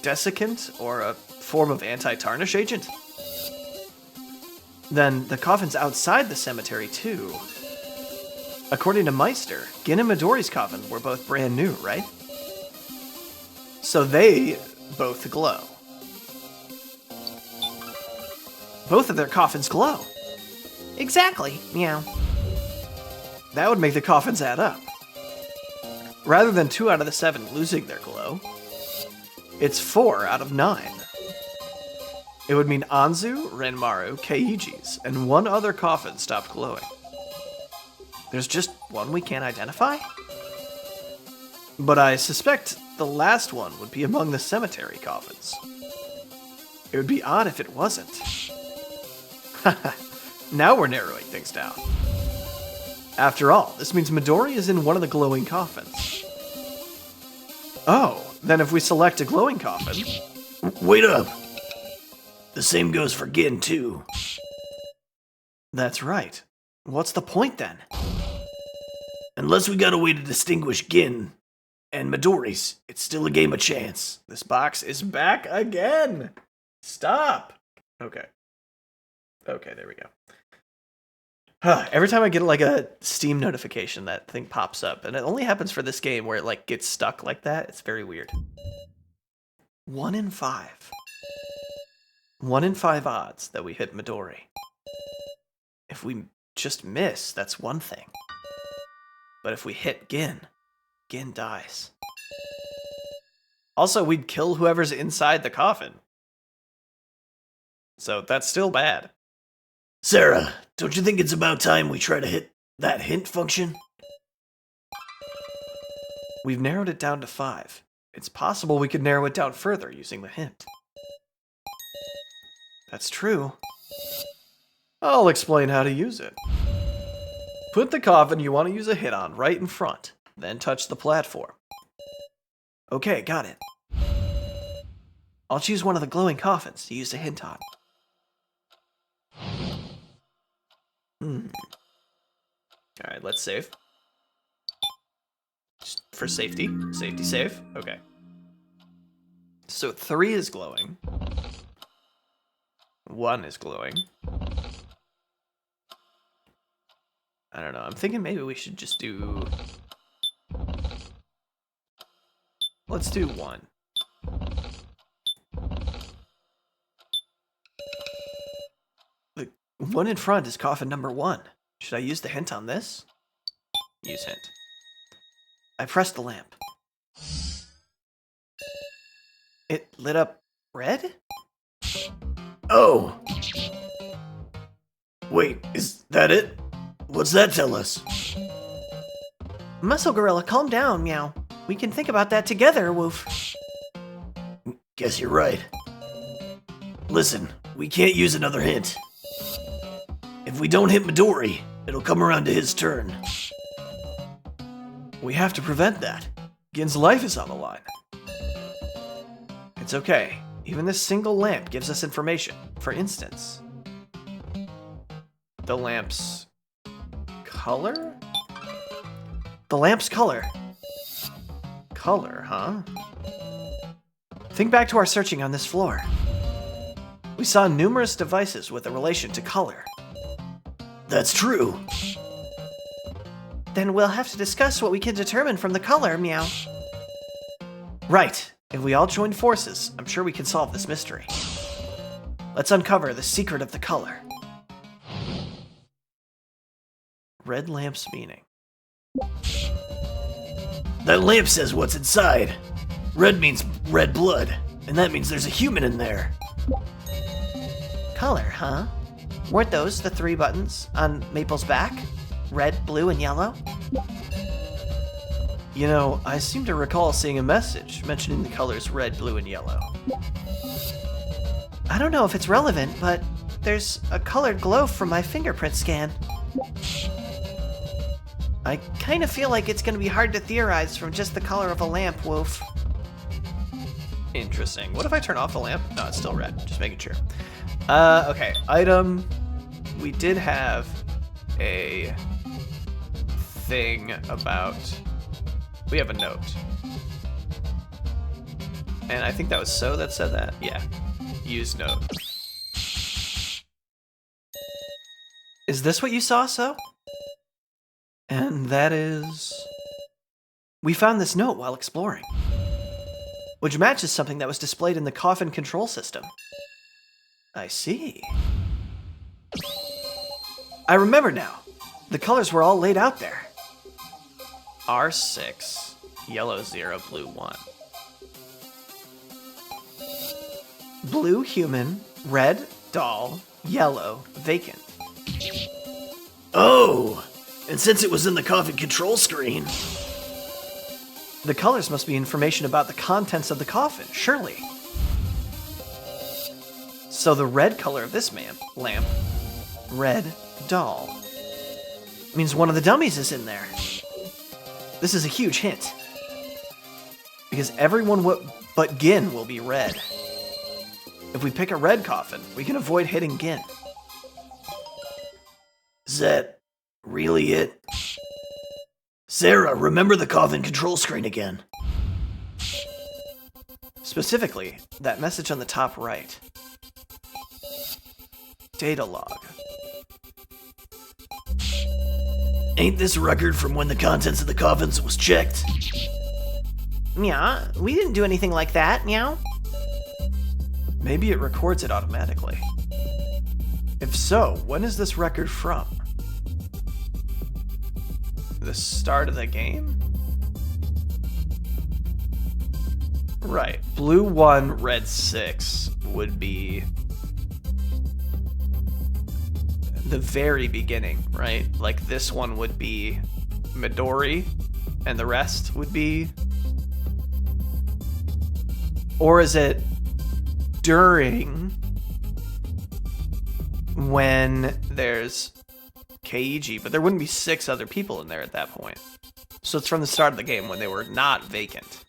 [SPEAKER 1] desiccant or a form of anti-tarnish agent? Then the coffin's outside the cemetery too. According to Meister, Gin and Midori's coffin were both brand new, right? So they both glow. Both of their coffins glow.
[SPEAKER 3] Exactly, meow.
[SPEAKER 1] That would make the coffins add up. Rather than 2 out of the 7 losing their glow, It's 4 out of 9. It would mean Anzu, Renmaru, Keiji's, and one other coffin stopped glowing. There's just one we can't identify? But I suspect the last one would be among the cemetery coffins. It would be odd if it wasn't. Now we're narrowing things down. After all, this means Midori is in one of the glowing coffins. Oh, then if we select a glowing coffin...
[SPEAKER 2] Wait up! The same goes for Gin, too.
[SPEAKER 1] That's right. What's the point, then?
[SPEAKER 2] Unless we got a way to distinguish Gin and Midori's, it's still a game of chance.
[SPEAKER 1] This box is back again! Stop! Okay. Okay, there we go. Every time I get like a Steam notification, that thing pops up. And it only happens for this game where it like gets stuck like that. It's very weird. 1 in 5. 1 in 5 odds that we hit Midori. If we just miss, that's one thing. But if we hit Gin, Gin dies. Also, we'd kill whoever's inside the coffin. So that's still bad.
[SPEAKER 2] Sarah, don't you think it's about time we try to hit that hint function?
[SPEAKER 1] We've narrowed it down to 5. It's possible we could narrow it down further using the hint. That's true. I'll explain how to use it. Put the coffin you want to use a hit on right in front, then touch the platform. Okay, got it. I'll choose one of the glowing coffins to use a hint on. Alright, let's save. Just for safety. Safety save. Okay. So 3 is glowing. 1 is glowing. I don't know. I'm thinking maybe we should just do... Let's do 1. The one in front is coffin number 1. Should I use the hint on this? Use hint. I pressed the lamp. It lit up red?
[SPEAKER 2] Oh. Wait, is that it? What's that tell us?
[SPEAKER 3] Muscle Gorilla, calm down, meow. We can think about that together, woof.
[SPEAKER 2] Guess you're right. Listen, we can't use another hint. If we don't hit Midori, it'll come around to his turn.
[SPEAKER 1] We have to prevent that. Gin's life is on the line. It's okay. Even this single lamp gives us information. For instance, the lamp's color? The lamp's color. Color, huh? Think back to our searching on this floor. We saw numerous devices with a relation to color.
[SPEAKER 2] That's true.
[SPEAKER 3] Then we'll have to discuss what we can determine from the color, meow.
[SPEAKER 1] Right. If we all join forces, I'm sure we can solve this mystery. Let's uncover the secret of the color. Red lamp's meaning.
[SPEAKER 2] That lamp says what's inside. Red means red blood, and that means there's a human in there.
[SPEAKER 3] Color, huh? Weren't those the 3 buttons on Maple's back? Red, blue, and yellow?
[SPEAKER 1] You know, I seem to recall seeing a message mentioning the colors red, blue, and yellow.
[SPEAKER 3] I don't know if it's relevant, but there's a colored glow from my fingerprint scan. I kind of feel like it's going to be hard to theorize from just the color of a lamp, Wolf.
[SPEAKER 1] Interesting. What if I turn off the lamp? No, it's still red. Just making sure. Okay. Item. We did have a thing about... We have a note. And I think that was So that said that. Yeah. Use note. Is this what you saw, So? And that is... We found this note while exploring, which matches something that was displayed in the coffin control system. I see. I remember now. The colors were all laid out there. R6, yellow 0, blue 1. blue human, red doll, yellow vacant.
[SPEAKER 2] Oh, and since it was in the coffin control screen,
[SPEAKER 1] The colors must be information about the contents of the coffin, surely. So the red color of this lamp, red doll, means one of the dummies is in there. This is a huge hint. Because everyone but Gin will be red. If we pick a red coffin, we can avoid hitting Gin.
[SPEAKER 2] is that really it? Sarah, remember the coffin control screen again.
[SPEAKER 1] Specifically, that message on the top right. Data log.
[SPEAKER 2] Ain't this record from when the contents of the coffins was checked?
[SPEAKER 3] Yeah, we didn't do anything like that, meow.
[SPEAKER 1] Maybe it records it automatically. If so, when is this record from? The start of the game? Right. Blue 1, red 6 would be the very beginning, right? Like this one would be Midori, and the rest would be... Or is it during when there's KEG, but there wouldn't be 6 other people in there at that point. So it's from the start of the game when they were not vacant.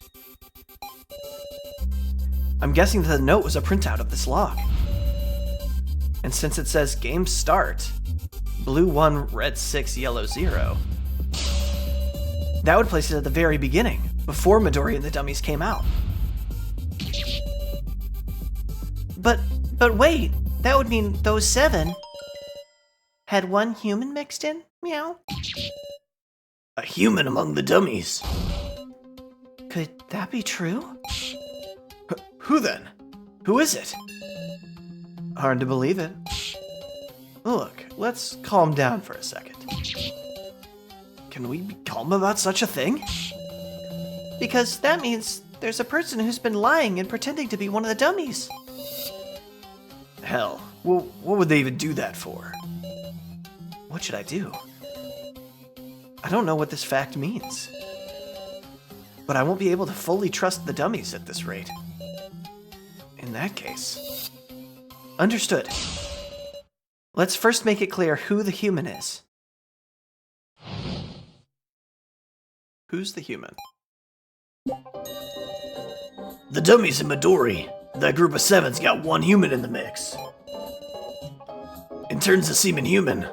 [SPEAKER 1] I'm guessing that the note was a printout of this log. And since it says game start, blue 1, red 6, yellow 0, that would place it at the very beginning, before Midori and the dummies came out.
[SPEAKER 3] But wait, that would mean those 7 had one human mixed in? Meow.
[SPEAKER 2] A human among the dummies.
[SPEAKER 3] Could that be true?
[SPEAKER 1] Who then? Who is it? Hard to believe it. Look, let's calm down for a second. Can we be calm about such a thing?
[SPEAKER 3] Because that means there's a person who's been lying and pretending to be one of the dummies.
[SPEAKER 1] Hell, what would they even do that for? What should I do? I don't know what this fact means. But I won't be able to fully trust the dummies at this rate. In that case... Understood. Let's first make it clear who the human is. Who's the human?
[SPEAKER 2] The dummies in Midori. That group of 7's got one human in the mix. In terms of seeming human,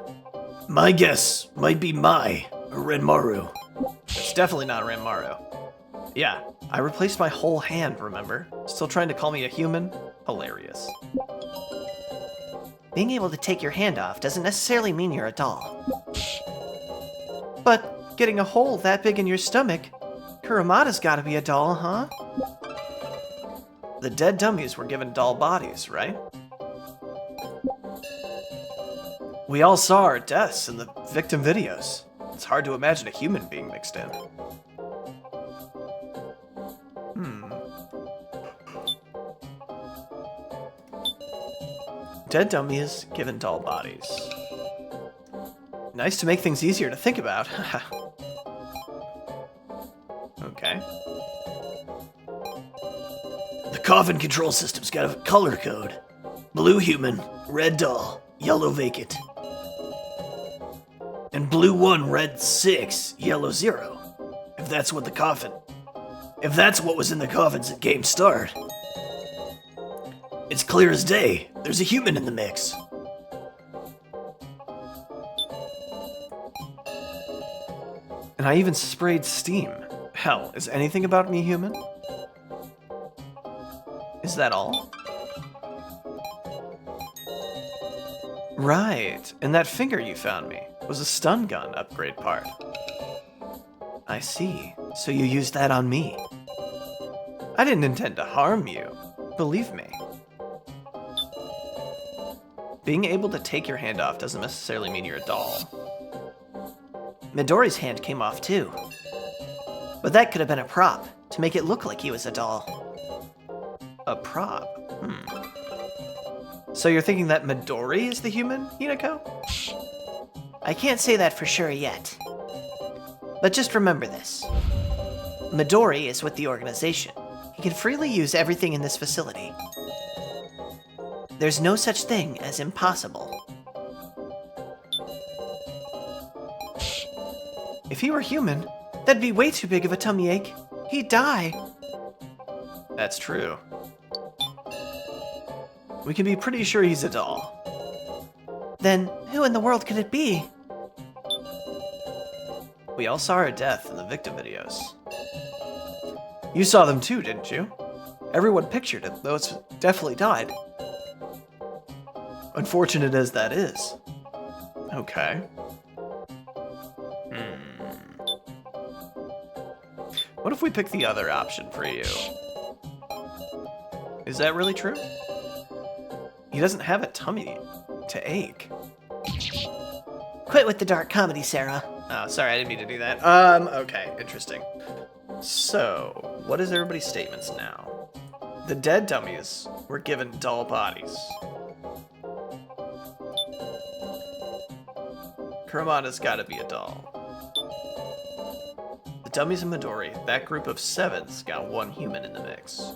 [SPEAKER 2] my guess might be Mai or Renmaru.
[SPEAKER 1] It's definitely not Ranmaru. Yeah, I replaced my whole hand, remember? Still trying to call me a human? Hilarious.
[SPEAKER 3] Being able to take your hand off doesn't necessarily mean you're a doll. But getting a hole that big in your stomach, Kurumada's gotta be a doll, huh?
[SPEAKER 1] The dead dummies were given doll bodies, right? We all saw our deaths in the victim videos. It's hard to imagine a human being mixed in. Dead dummies given doll bodies. Nice to make things easier to think about. Okay.
[SPEAKER 2] The coffin control system's got a color code. Blue human, red doll, yellow vacant. And blue 1, red 6, yellow 0. If that's what was in the coffins at game start. It's clear as day. There's a human in the mix.
[SPEAKER 1] And I even sprayed steam. Hell, is anything about me human? Is that all? Right, and that finger you found me was a stun gun upgrade part. I see, so you used that on me. I didn't intend to harm you, believe me. Being able to take your hand off doesn't necessarily mean you're a doll.
[SPEAKER 3] Midori's hand came off too. But that could have been a prop, to make it look like he was a doll.
[SPEAKER 1] A prop? So you're thinking that Midori is the human, Hinako?
[SPEAKER 3] I can't say that for sure yet. But just remember this. Midori is with the organization. He can freely use everything in this facility. There's no such thing as impossible. If he were human, that'd be way too big of a tummy ache. He'd die.
[SPEAKER 1] That's true. We can be pretty sure he's a doll.
[SPEAKER 3] Then who in the world could it be?
[SPEAKER 1] We all saw her death in the victim videos. You saw them too, didn't you? Everyone pictured it, though it's definitely died. Unfortunate as that is. Okay. What if we pick the other option for you? Is that really true? He doesn't have a tummy to ache.
[SPEAKER 3] Quit with the dark comedy, Sarah.
[SPEAKER 1] Oh, sorry, I didn't mean to do that. Okay, interesting. So, what is everybody's statements now? The dead dummies were given doll bodies. Kuramada's gotta be a doll. The dummies and Midori, that group of 7's got one human in the mix.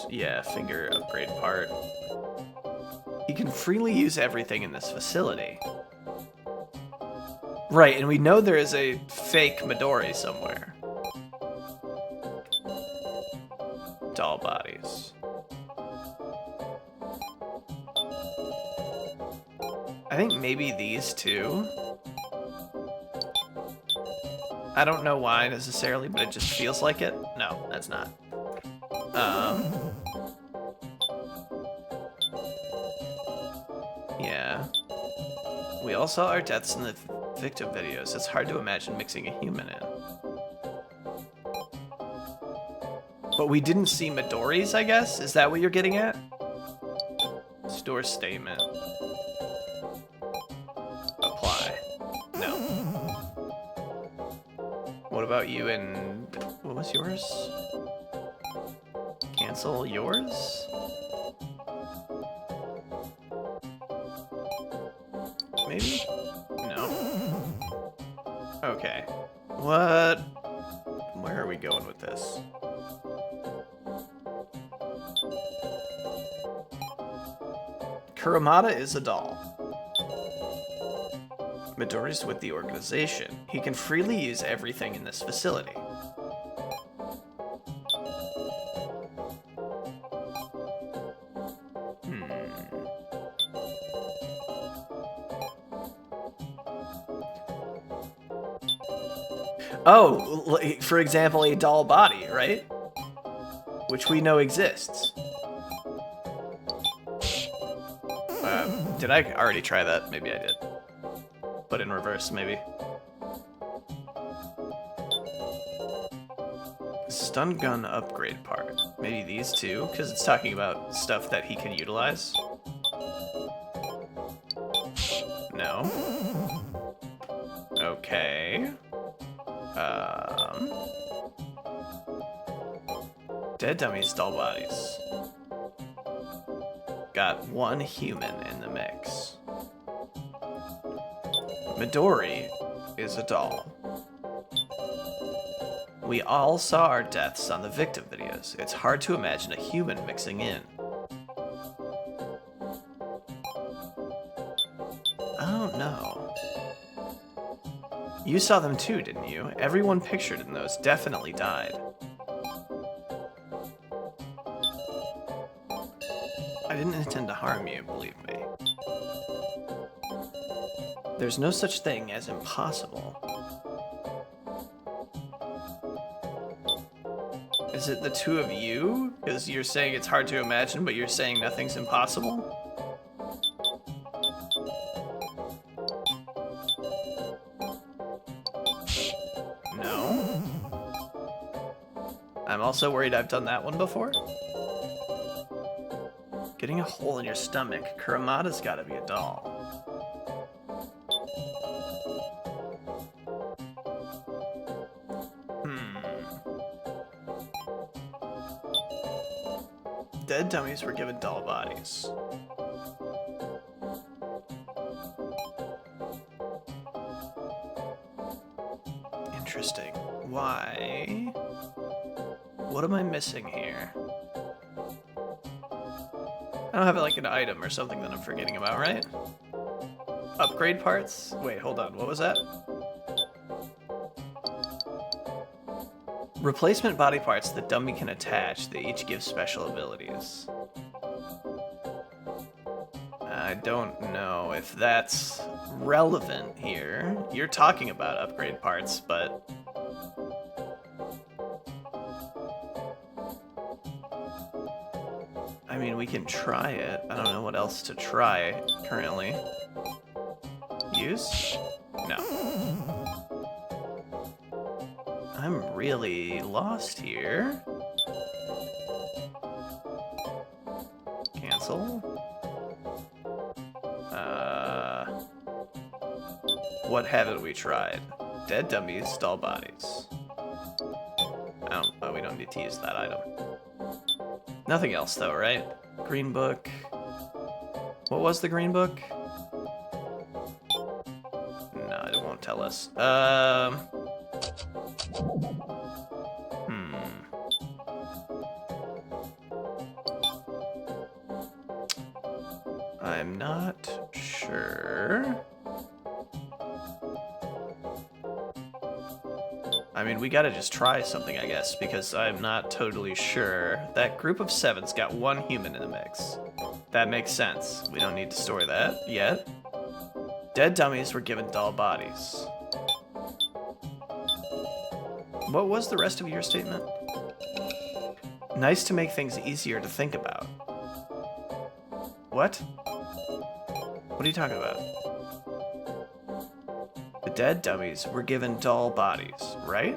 [SPEAKER 1] Yeah, finger upgrade part. He can freely use everything in this facility. Right, and we know there is a fake Midori somewhere. Doll bodies. I think maybe these two. I don't know why necessarily, but it just feels like it. No, that's not. Yeah. We all saw our deaths in the victim videos. It's hard to imagine mixing a human in. But we didn't see Midori's, I guess? Is that what you're getting at? Store statement. Apply. No. What about you and... what was yours? Cancel yours? Maybe? No. Okay. What? Where are we going with this? Kuramada is a doll. Midori's with the organization. He can freely use everything in this facility. Oh, for example, a doll body, right? Which we know exists. Did I already try that? Maybe I did. But in reverse, maybe. Stun gun upgrade part. Maybe these two, because it's talking about stuff that he can utilize. No. Okay. Dead dummies, doll bodies. Got one human in the mix. Midori is a doll. We all saw our deaths on the victim videos. It's hard to imagine a human mixing in. Oh no. You saw them too, didn't you? Everyone pictured in those definitely died. I didn't intend to harm you, believe me. There's no such thing as impossible. Is it the two of you? Because you're saying it's hard to imagine, but you're saying nothing's impossible? No. I'm also worried I've done that one before. Getting a hole in your stomach. Kuramada's gotta be a doll. Dead dummies were given doll bodies. Interesting. Why? What am I missing here? I don't have like an item or something that I'm forgetting about, right? Upgrade parts? Wait, hold on. What was that? Replacement body parts the dummy can attach. They each give special abilities. I don't know if that's relevant here. You're talking about upgrade parts, but... I mean, we can try it. I don't know what else to try currently. Use? No. I'm really lost here. Cancel. What haven't we tried? Dead dummies, doll bodies. Oh, we don't need to use that item. Nothing else though, right? Green book. What was the green book? No, it won't tell us. I'm not sure. I mean, we gotta just try something, I guess, because I'm not totally sure. That group of 7's got 1 human in the mix. That makes sense. We don't need to store that yet. Dead dummies were given doll bodies. What was the rest of your statement? Nice to make things easier to think about. What? What are you talking about? The dead dummies were given doll bodies, right?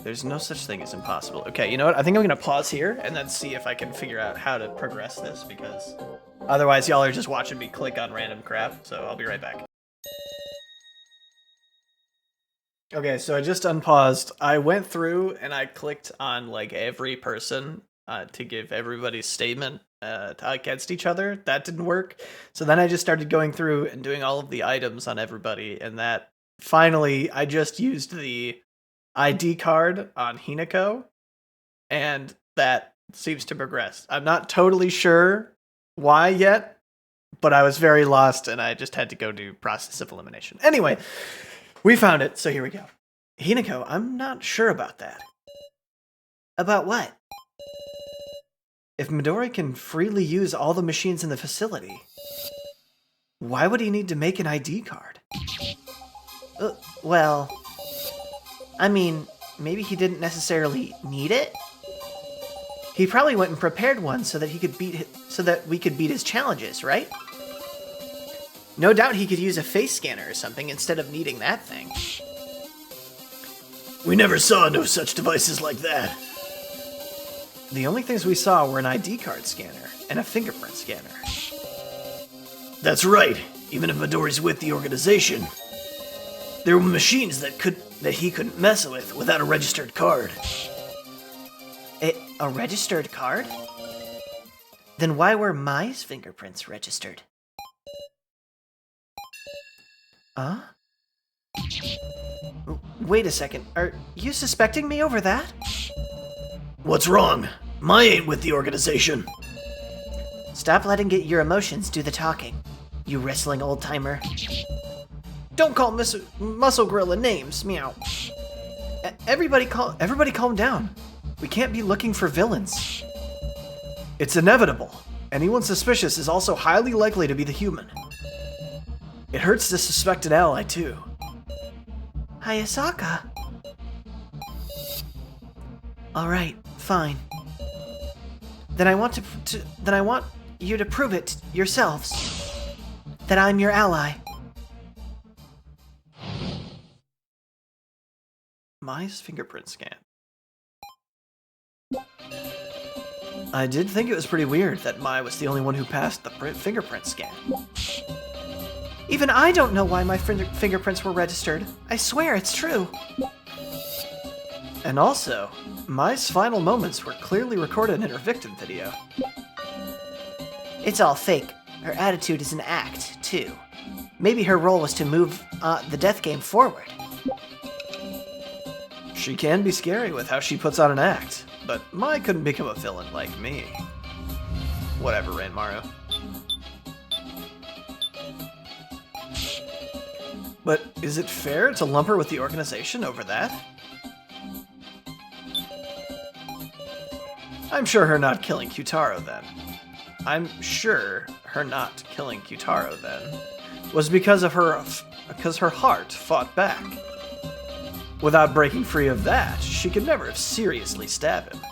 [SPEAKER 1] There's no such thing as impossible. Okay, you know what? I think I'm gonna pause here and then see if I can figure out how to progress this, because otherwise y'all are just watching me click on random crap, so I'll be right back. Okay, so I just unpaused. I went through and I clicked on like every person to give everybody's statement against each other. That didn't work. So then I just started going through and doing all of the items on everybody, and that finally I just used the ID card on Hinako, and that seems to progress. I'm not totally sure why yet, but I was very lost and I just had to go do process of elimination. Anyway, we found it, so here we go. Hinako, I'm not sure about that.
[SPEAKER 3] About what?
[SPEAKER 1] If Midori can freely use all the machines in the facility, why would he need to make an ID card?
[SPEAKER 3] Well, I mean, maybe he didn't necessarily need it. He probably went and prepared one so that we could beat his challenges, right? No doubt he could use a face scanner or something instead of needing that thing.
[SPEAKER 2] We never saw no such devices like that.
[SPEAKER 1] The only things we saw were an ID card scanner and a fingerprint scanner.
[SPEAKER 2] That's right. Even if Midori's with the organization, there were machines that he couldn't mess with without a registered card.
[SPEAKER 3] A registered card? Then why were Mai's fingerprints registered? Huh? Wait a second. Are you suspecting me over that?
[SPEAKER 2] What's wrong? Mai ain't with the organization.
[SPEAKER 3] Stop letting your emotions do the talking, you wrestling old-timer.
[SPEAKER 1] Don't call Muscle Gorilla names, meow. Everybody calm down. We can't be looking for villains. It's inevitable. Anyone suspicious is also highly likely to be the human. It hurts to suspect an ally, too.
[SPEAKER 3] Hayasaka. All right, fine. Then I want you to prove it yourselves that I'm your ally.
[SPEAKER 1] Mai's fingerprint scan. I did think it was pretty weird that Mai was the only one who passed the fingerprint scan.
[SPEAKER 3] Even I don't know why my fingerprints were registered. I swear it's true.
[SPEAKER 1] And also, Mai's final moments were clearly recorded in her victim video.
[SPEAKER 3] It's all fake. Her attitude is an act, too. Maybe her role was to move the death game forward.
[SPEAKER 1] She can be scary with how she puts on an act, but Mai couldn't become a villain like me. Whatever, Ranmaru. But is it fair to lump her with the organization over that? I'm sure her not killing Kyutaro then. I'm sure her not killing Kyutaro then was because her heart fought back. Without breaking free of that, she could never have seriously stabbed him.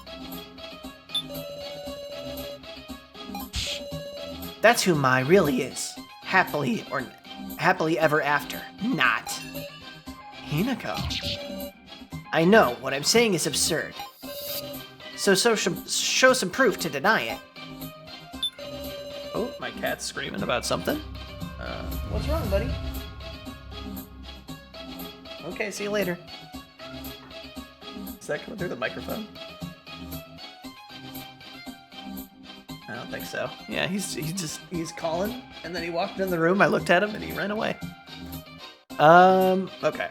[SPEAKER 3] That's who Mai really is. Happily ever after. Not.
[SPEAKER 1] Hinako.
[SPEAKER 3] I know, what I'm saying is absurd. So show some proof to deny it.
[SPEAKER 1] Oh, my cat's screaming about something. What's wrong, buddy? Okay, see you later. Is that coming through the microphone? I don't think so. Yeah, he's calling, and then he walked in the room, I looked at him, and he ran away. Okay.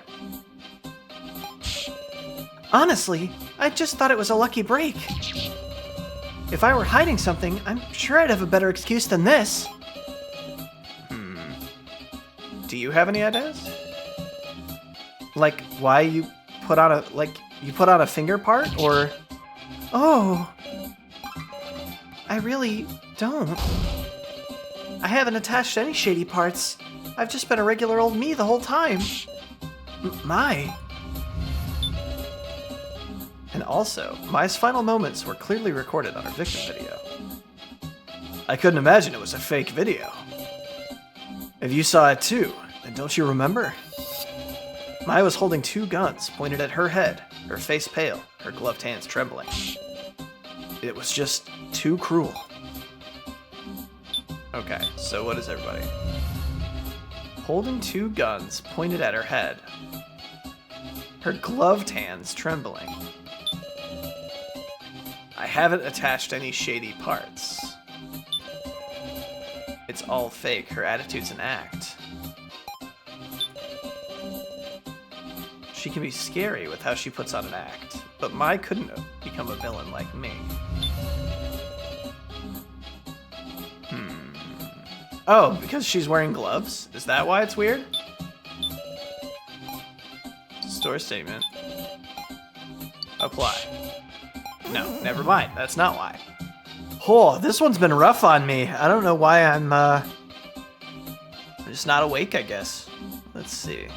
[SPEAKER 3] Honestly, I just thought it was a lucky break. If I were hiding something, I'm sure I'd have a better excuse than this.
[SPEAKER 1] Do you have any ideas? Like, why you put on a finger part, or...
[SPEAKER 3] Oh. I really don't. I haven't attached any shady parts. I've just been a regular old me the whole time. Mai.
[SPEAKER 1] And also, Mai's final moments were clearly recorded on her victim video. I couldn't imagine it was a fake video. If you saw it too, then don't you remember? Mai was holding two guns pointed at her head, her face pale, her gloved hands trembling. It was just too cruel. Okay, so what is everybody? Holding two guns pointed at her head, her gloved hands trembling. I haven't attached any shady parts. It's all fake. Her attitude's an act. She can be scary with how she puts on an act, but Mai couldn't become a villain like me. Oh, because she's wearing gloves? Is that why it's weird? Store statement. Apply. No, never mind. That's not why. Oh, this one's been rough on me. I don't know why I'm just not awake, I guess. Let's see.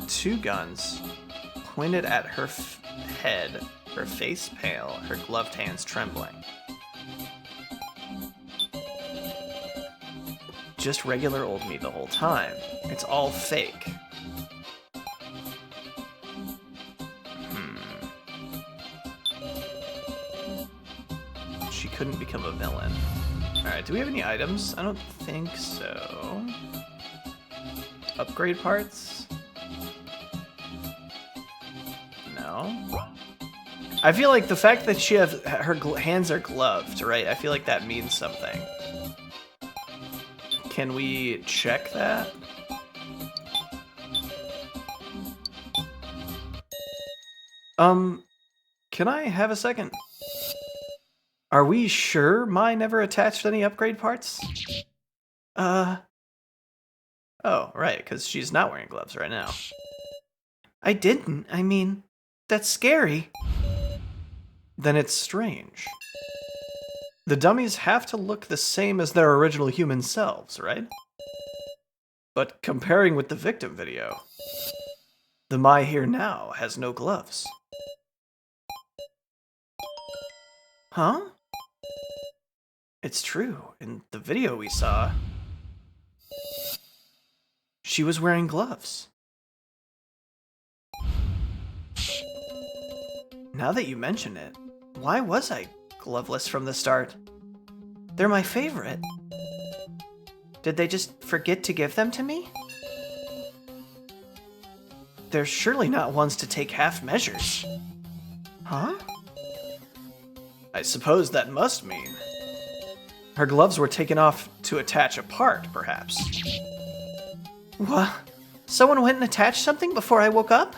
[SPEAKER 1] Two guns pointed at her head, her face pale, her gloved hands trembling. Just regular old me the whole time. It's all fake. She couldn't become a villain. Alright, do we have any items? I don't think so. Upgrade parts? No. I feel like the fact that her hands are gloved, right? I feel like that means something. Can we check that? Can I have a second? Are we sure Mai never attached any upgrade parts? Oh, right, because she's not wearing gloves right now.
[SPEAKER 3] I didn't. I mean, that's scary.
[SPEAKER 1] Then it's strange. The dummies have to look the same as their original human selves, right? But comparing with the victim video, the Mai here now has no gloves.
[SPEAKER 3] Huh?
[SPEAKER 1] It's true. In the video we saw, she was wearing gloves. Now that you mention it, why was I gloveless from the start? They're my favorite.
[SPEAKER 3] Did they just forget to give them to me? They're surely not ones to take half measures. Huh?
[SPEAKER 1] I suppose that must mean her gloves were taken off to attach a part, perhaps.
[SPEAKER 3] What? Someone went and attached something before I woke up?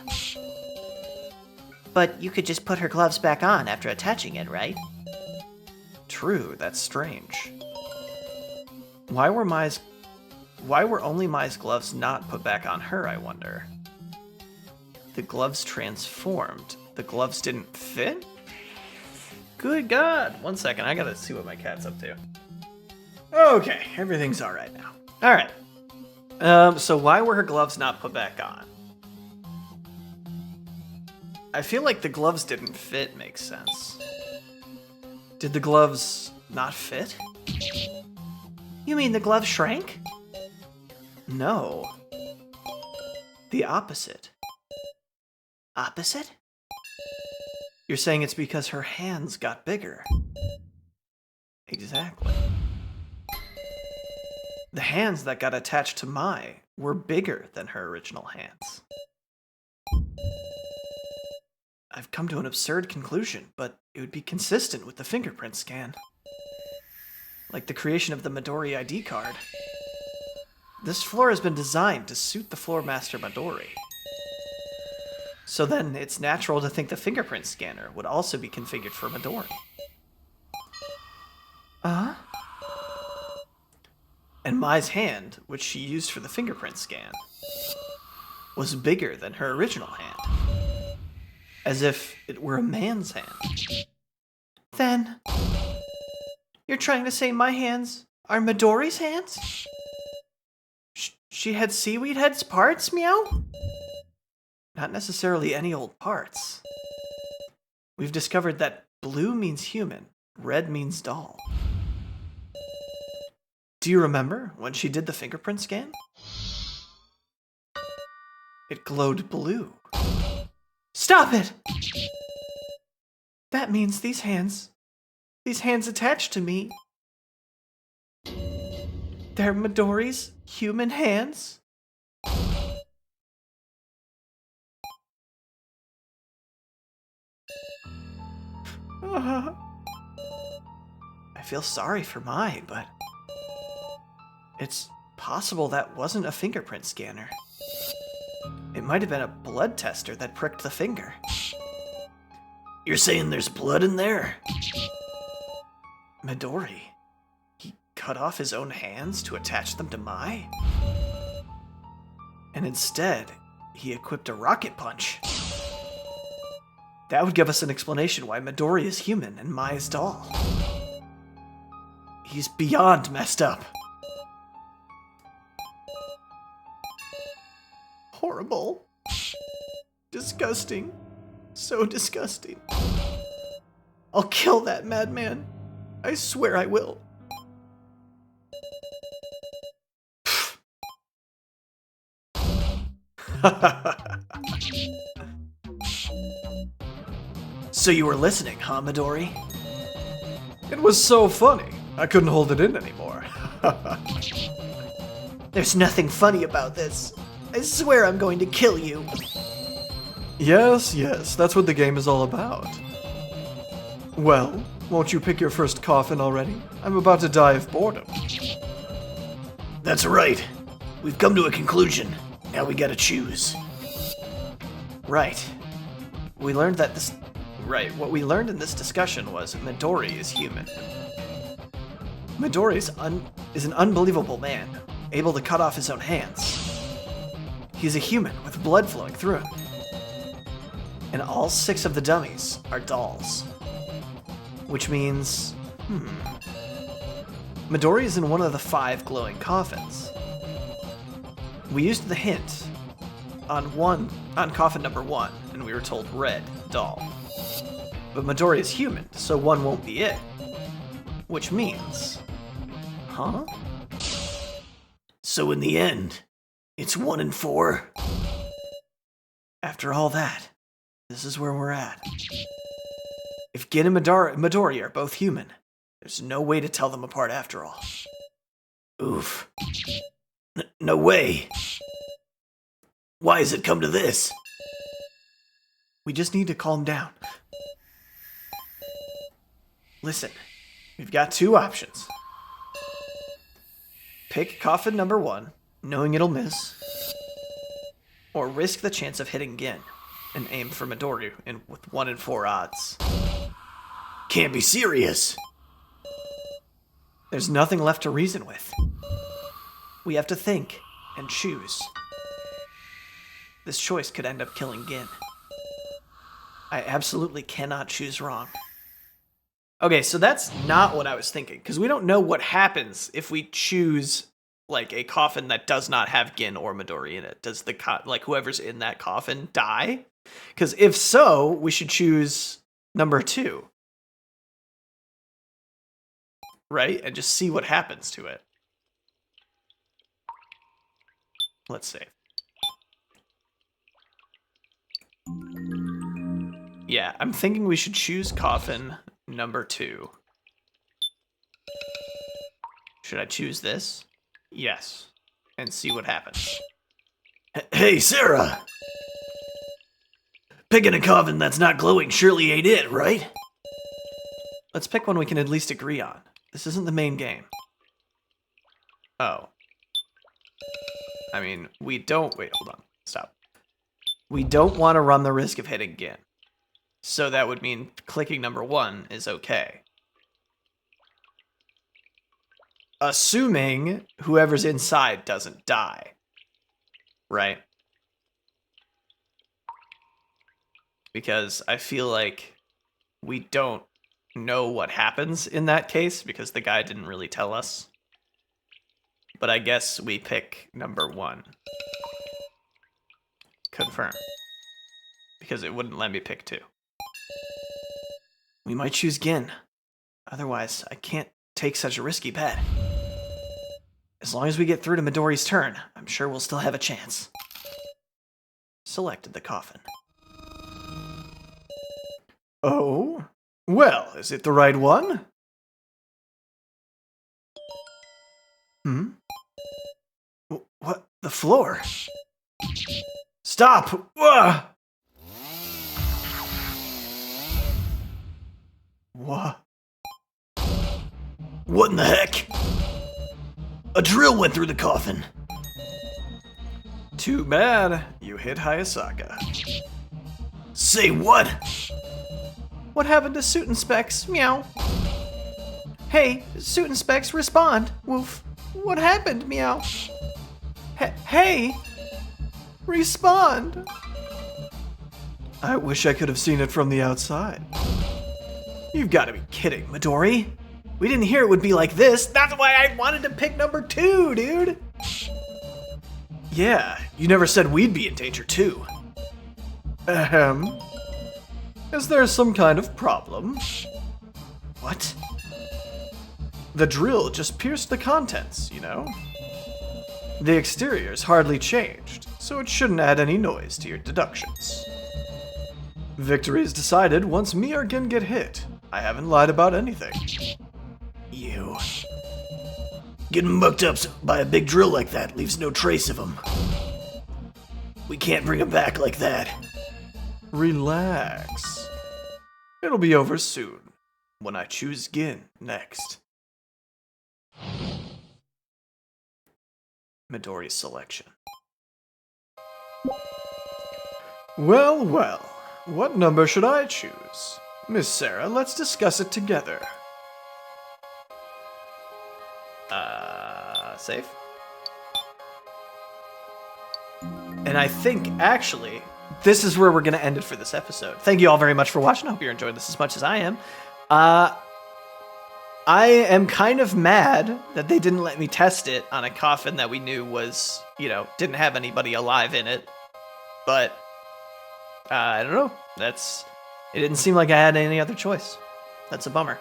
[SPEAKER 3] But you could just put her gloves back on after attaching it, right?
[SPEAKER 1] True, that's strange. Why were only Mai's gloves not put back on her, I wonder? The gloves transformed. The gloves didn't fit? Good God. 1 second, I gotta see what my cat's up to. Okay, everything's alright now. Alright. So why were her gloves not put back on? I feel like the gloves didn't fit makes sense. Did the gloves not fit?
[SPEAKER 3] You mean the gloves shrank?
[SPEAKER 1] No. The opposite.
[SPEAKER 3] Opposite?
[SPEAKER 1] You're saying it's because her hands got bigger. Exactly. The hands that got attached to Mai were bigger than her original hands. I've come to an absurd conclusion, but it would be consistent with the fingerprint scan. Like the creation of the Midori ID card. This floor has been designed to suit the floor master Midori. So then, it's natural to think the fingerprint scanner would also be configured for Midori. And Mai's hand, which she used for the fingerprint scan, was bigger than her original hand. As if it were a man's hand.
[SPEAKER 3] Then, you're trying to say my hands are Midori's hands? She had seaweed head's parts, meow?
[SPEAKER 1] Not necessarily any old parts. We've discovered that blue means human, red means doll. Do you remember when she did the fingerprint scan? It glowed blue.
[SPEAKER 3] Stop it! That means these hands attached to me, they're Midori's human hands? I feel sorry for Mai, but it's possible that wasn't a fingerprint scanner. It might have been a blood tester that pricked the finger.
[SPEAKER 2] You're saying there's blood in there?
[SPEAKER 1] Midori, he cut off his own hands to attach them to Mai? And instead, he equipped a rocket punch. That would give us an explanation why Midori is human and Mai is doll. He's beyond messed up. Horrible. Disgusting. So disgusting. I'll kill that madman. I swear I will. So you were listening, huh, Midori? It was so funny. I couldn't hold it in anymore.
[SPEAKER 3] There's nothing funny about this. I swear I'm going to kill you.
[SPEAKER 1] Yes, that's what the game is all about. Well, won't you pick your first coffin already? I'm about to die of boredom.
[SPEAKER 2] That's right. We've come to a conclusion. Now we gotta choose.
[SPEAKER 1] Right. What we learned in this discussion was Midori is human. Midori is an unbelievable man, able to cut off his own hands. He's a human with blood flowing through him. And all 6 of the dummies are dolls. Which means, Midori is in one of the 5 glowing coffins. We used the hint on coffin number 1, and we were told red, doll. But Midori is human, so 1 won't be it. Which means... Huh?
[SPEAKER 2] So in the end, it's 1 and 4?
[SPEAKER 1] After all that, this is where we're at. If Gin and Midori are both human, there's no way to tell them apart after all.
[SPEAKER 2] Oof. No way. Why has it come to this?
[SPEAKER 1] We just need to calm down. Listen, we've got two options. Pick coffin number 1, knowing it'll miss, or risk the chance of hitting Gin and aim for Midori with 1 in 4 odds.
[SPEAKER 2] Can't be serious.
[SPEAKER 1] There's nothing left to reason with. We have to think and choose. This choice could end up killing Gin. I absolutely cannot choose wrong. Okay, so that's not what I was thinking, because we don't know what happens if we choose like a coffin that does not have Gin or Midori in it. Does the whoever's in that coffin die? Because if so, we should choose number 2. Right? And just see what happens to it. Let's see. Yeah, I'm thinking we should choose coffin number 2. Should I choose this? Yes. And see what happens.
[SPEAKER 2] Hey, Sarah! Picking a coffin that's not glowing surely ain't it, right?
[SPEAKER 1] Let's pick one we can at least agree on. This isn't the main game. Oh. I mean, we don't... Wait, hold on. Stop. We don't want to run the risk of hitting Gin. So that would mean clicking number 1 is okay. Assuming whoever's inside doesn't die. Right? Because I feel like we don't know what happens in that case because the guy didn't really tell us. But I guess we pick number 1. Confirm. Because it wouldn't let me pick 2. We might choose Gin. Otherwise, I can't take such a risky bet. As long as we get through to Midori's turn, I'm sure we'll still have a chance. Selected the coffin. Oh? Well, is it the right one? Hmm? What? The floor? Stop! What?
[SPEAKER 2] What in the heck? A drill went through the coffin.
[SPEAKER 1] Too bad. You hit Hayasaka.
[SPEAKER 2] Say what?
[SPEAKER 1] What happened to Suit and Specs? Meow. Hey, Suit and Specs, respond. Woof. What happened? Meow. Hey! Respond! I wish I could have seen it from the outside. You've got to be kidding, Midori. We didn't hear it would be like this. That's why I wanted to pick number 2, dude. Yeah, you never said we'd be in danger too. Ahem. Is there some kind of problem? What? The drill just pierced the contents, you know? The exterior's hardly changed, so it shouldn't add any noise to your deductions. Victory is decided once me or Gin get hit. I haven't lied about anything.
[SPEAKER 2] You. Getting mucked up by a big drill like that leaves no trace of him. We can't bring him back like that.
[SPEAKER 1] Relax. It'll be over soon, when I choose Gin next. Midori's selection. Well, well. What number should I choose? Miss Sarah, let's discuss it together. Safe? And I think, actually, this is where we're going to end it for this episode. Thank you all very much for watching. I hope you're enjoying this as much as I am. I am kind of mad that they didn't let me test it on a coffin that we knew was, didn't have anybody alive in it. But, I don't know. It didn't seem like I had any other choice. That's a bummer.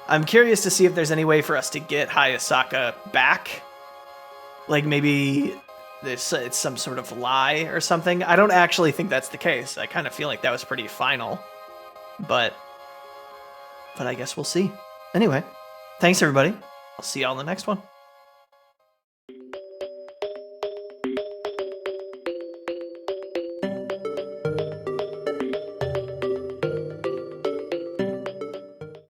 [SPEAKER 1] I'm curious to see if there's any way for us to get Hayasaka back. Like maybe it's some sort of lie or something. I don't actually think that's the case. I kind of feel like that was pretty final. But I guess we'll see. Anyway, thanks everybody. I'll see y'all in the next one.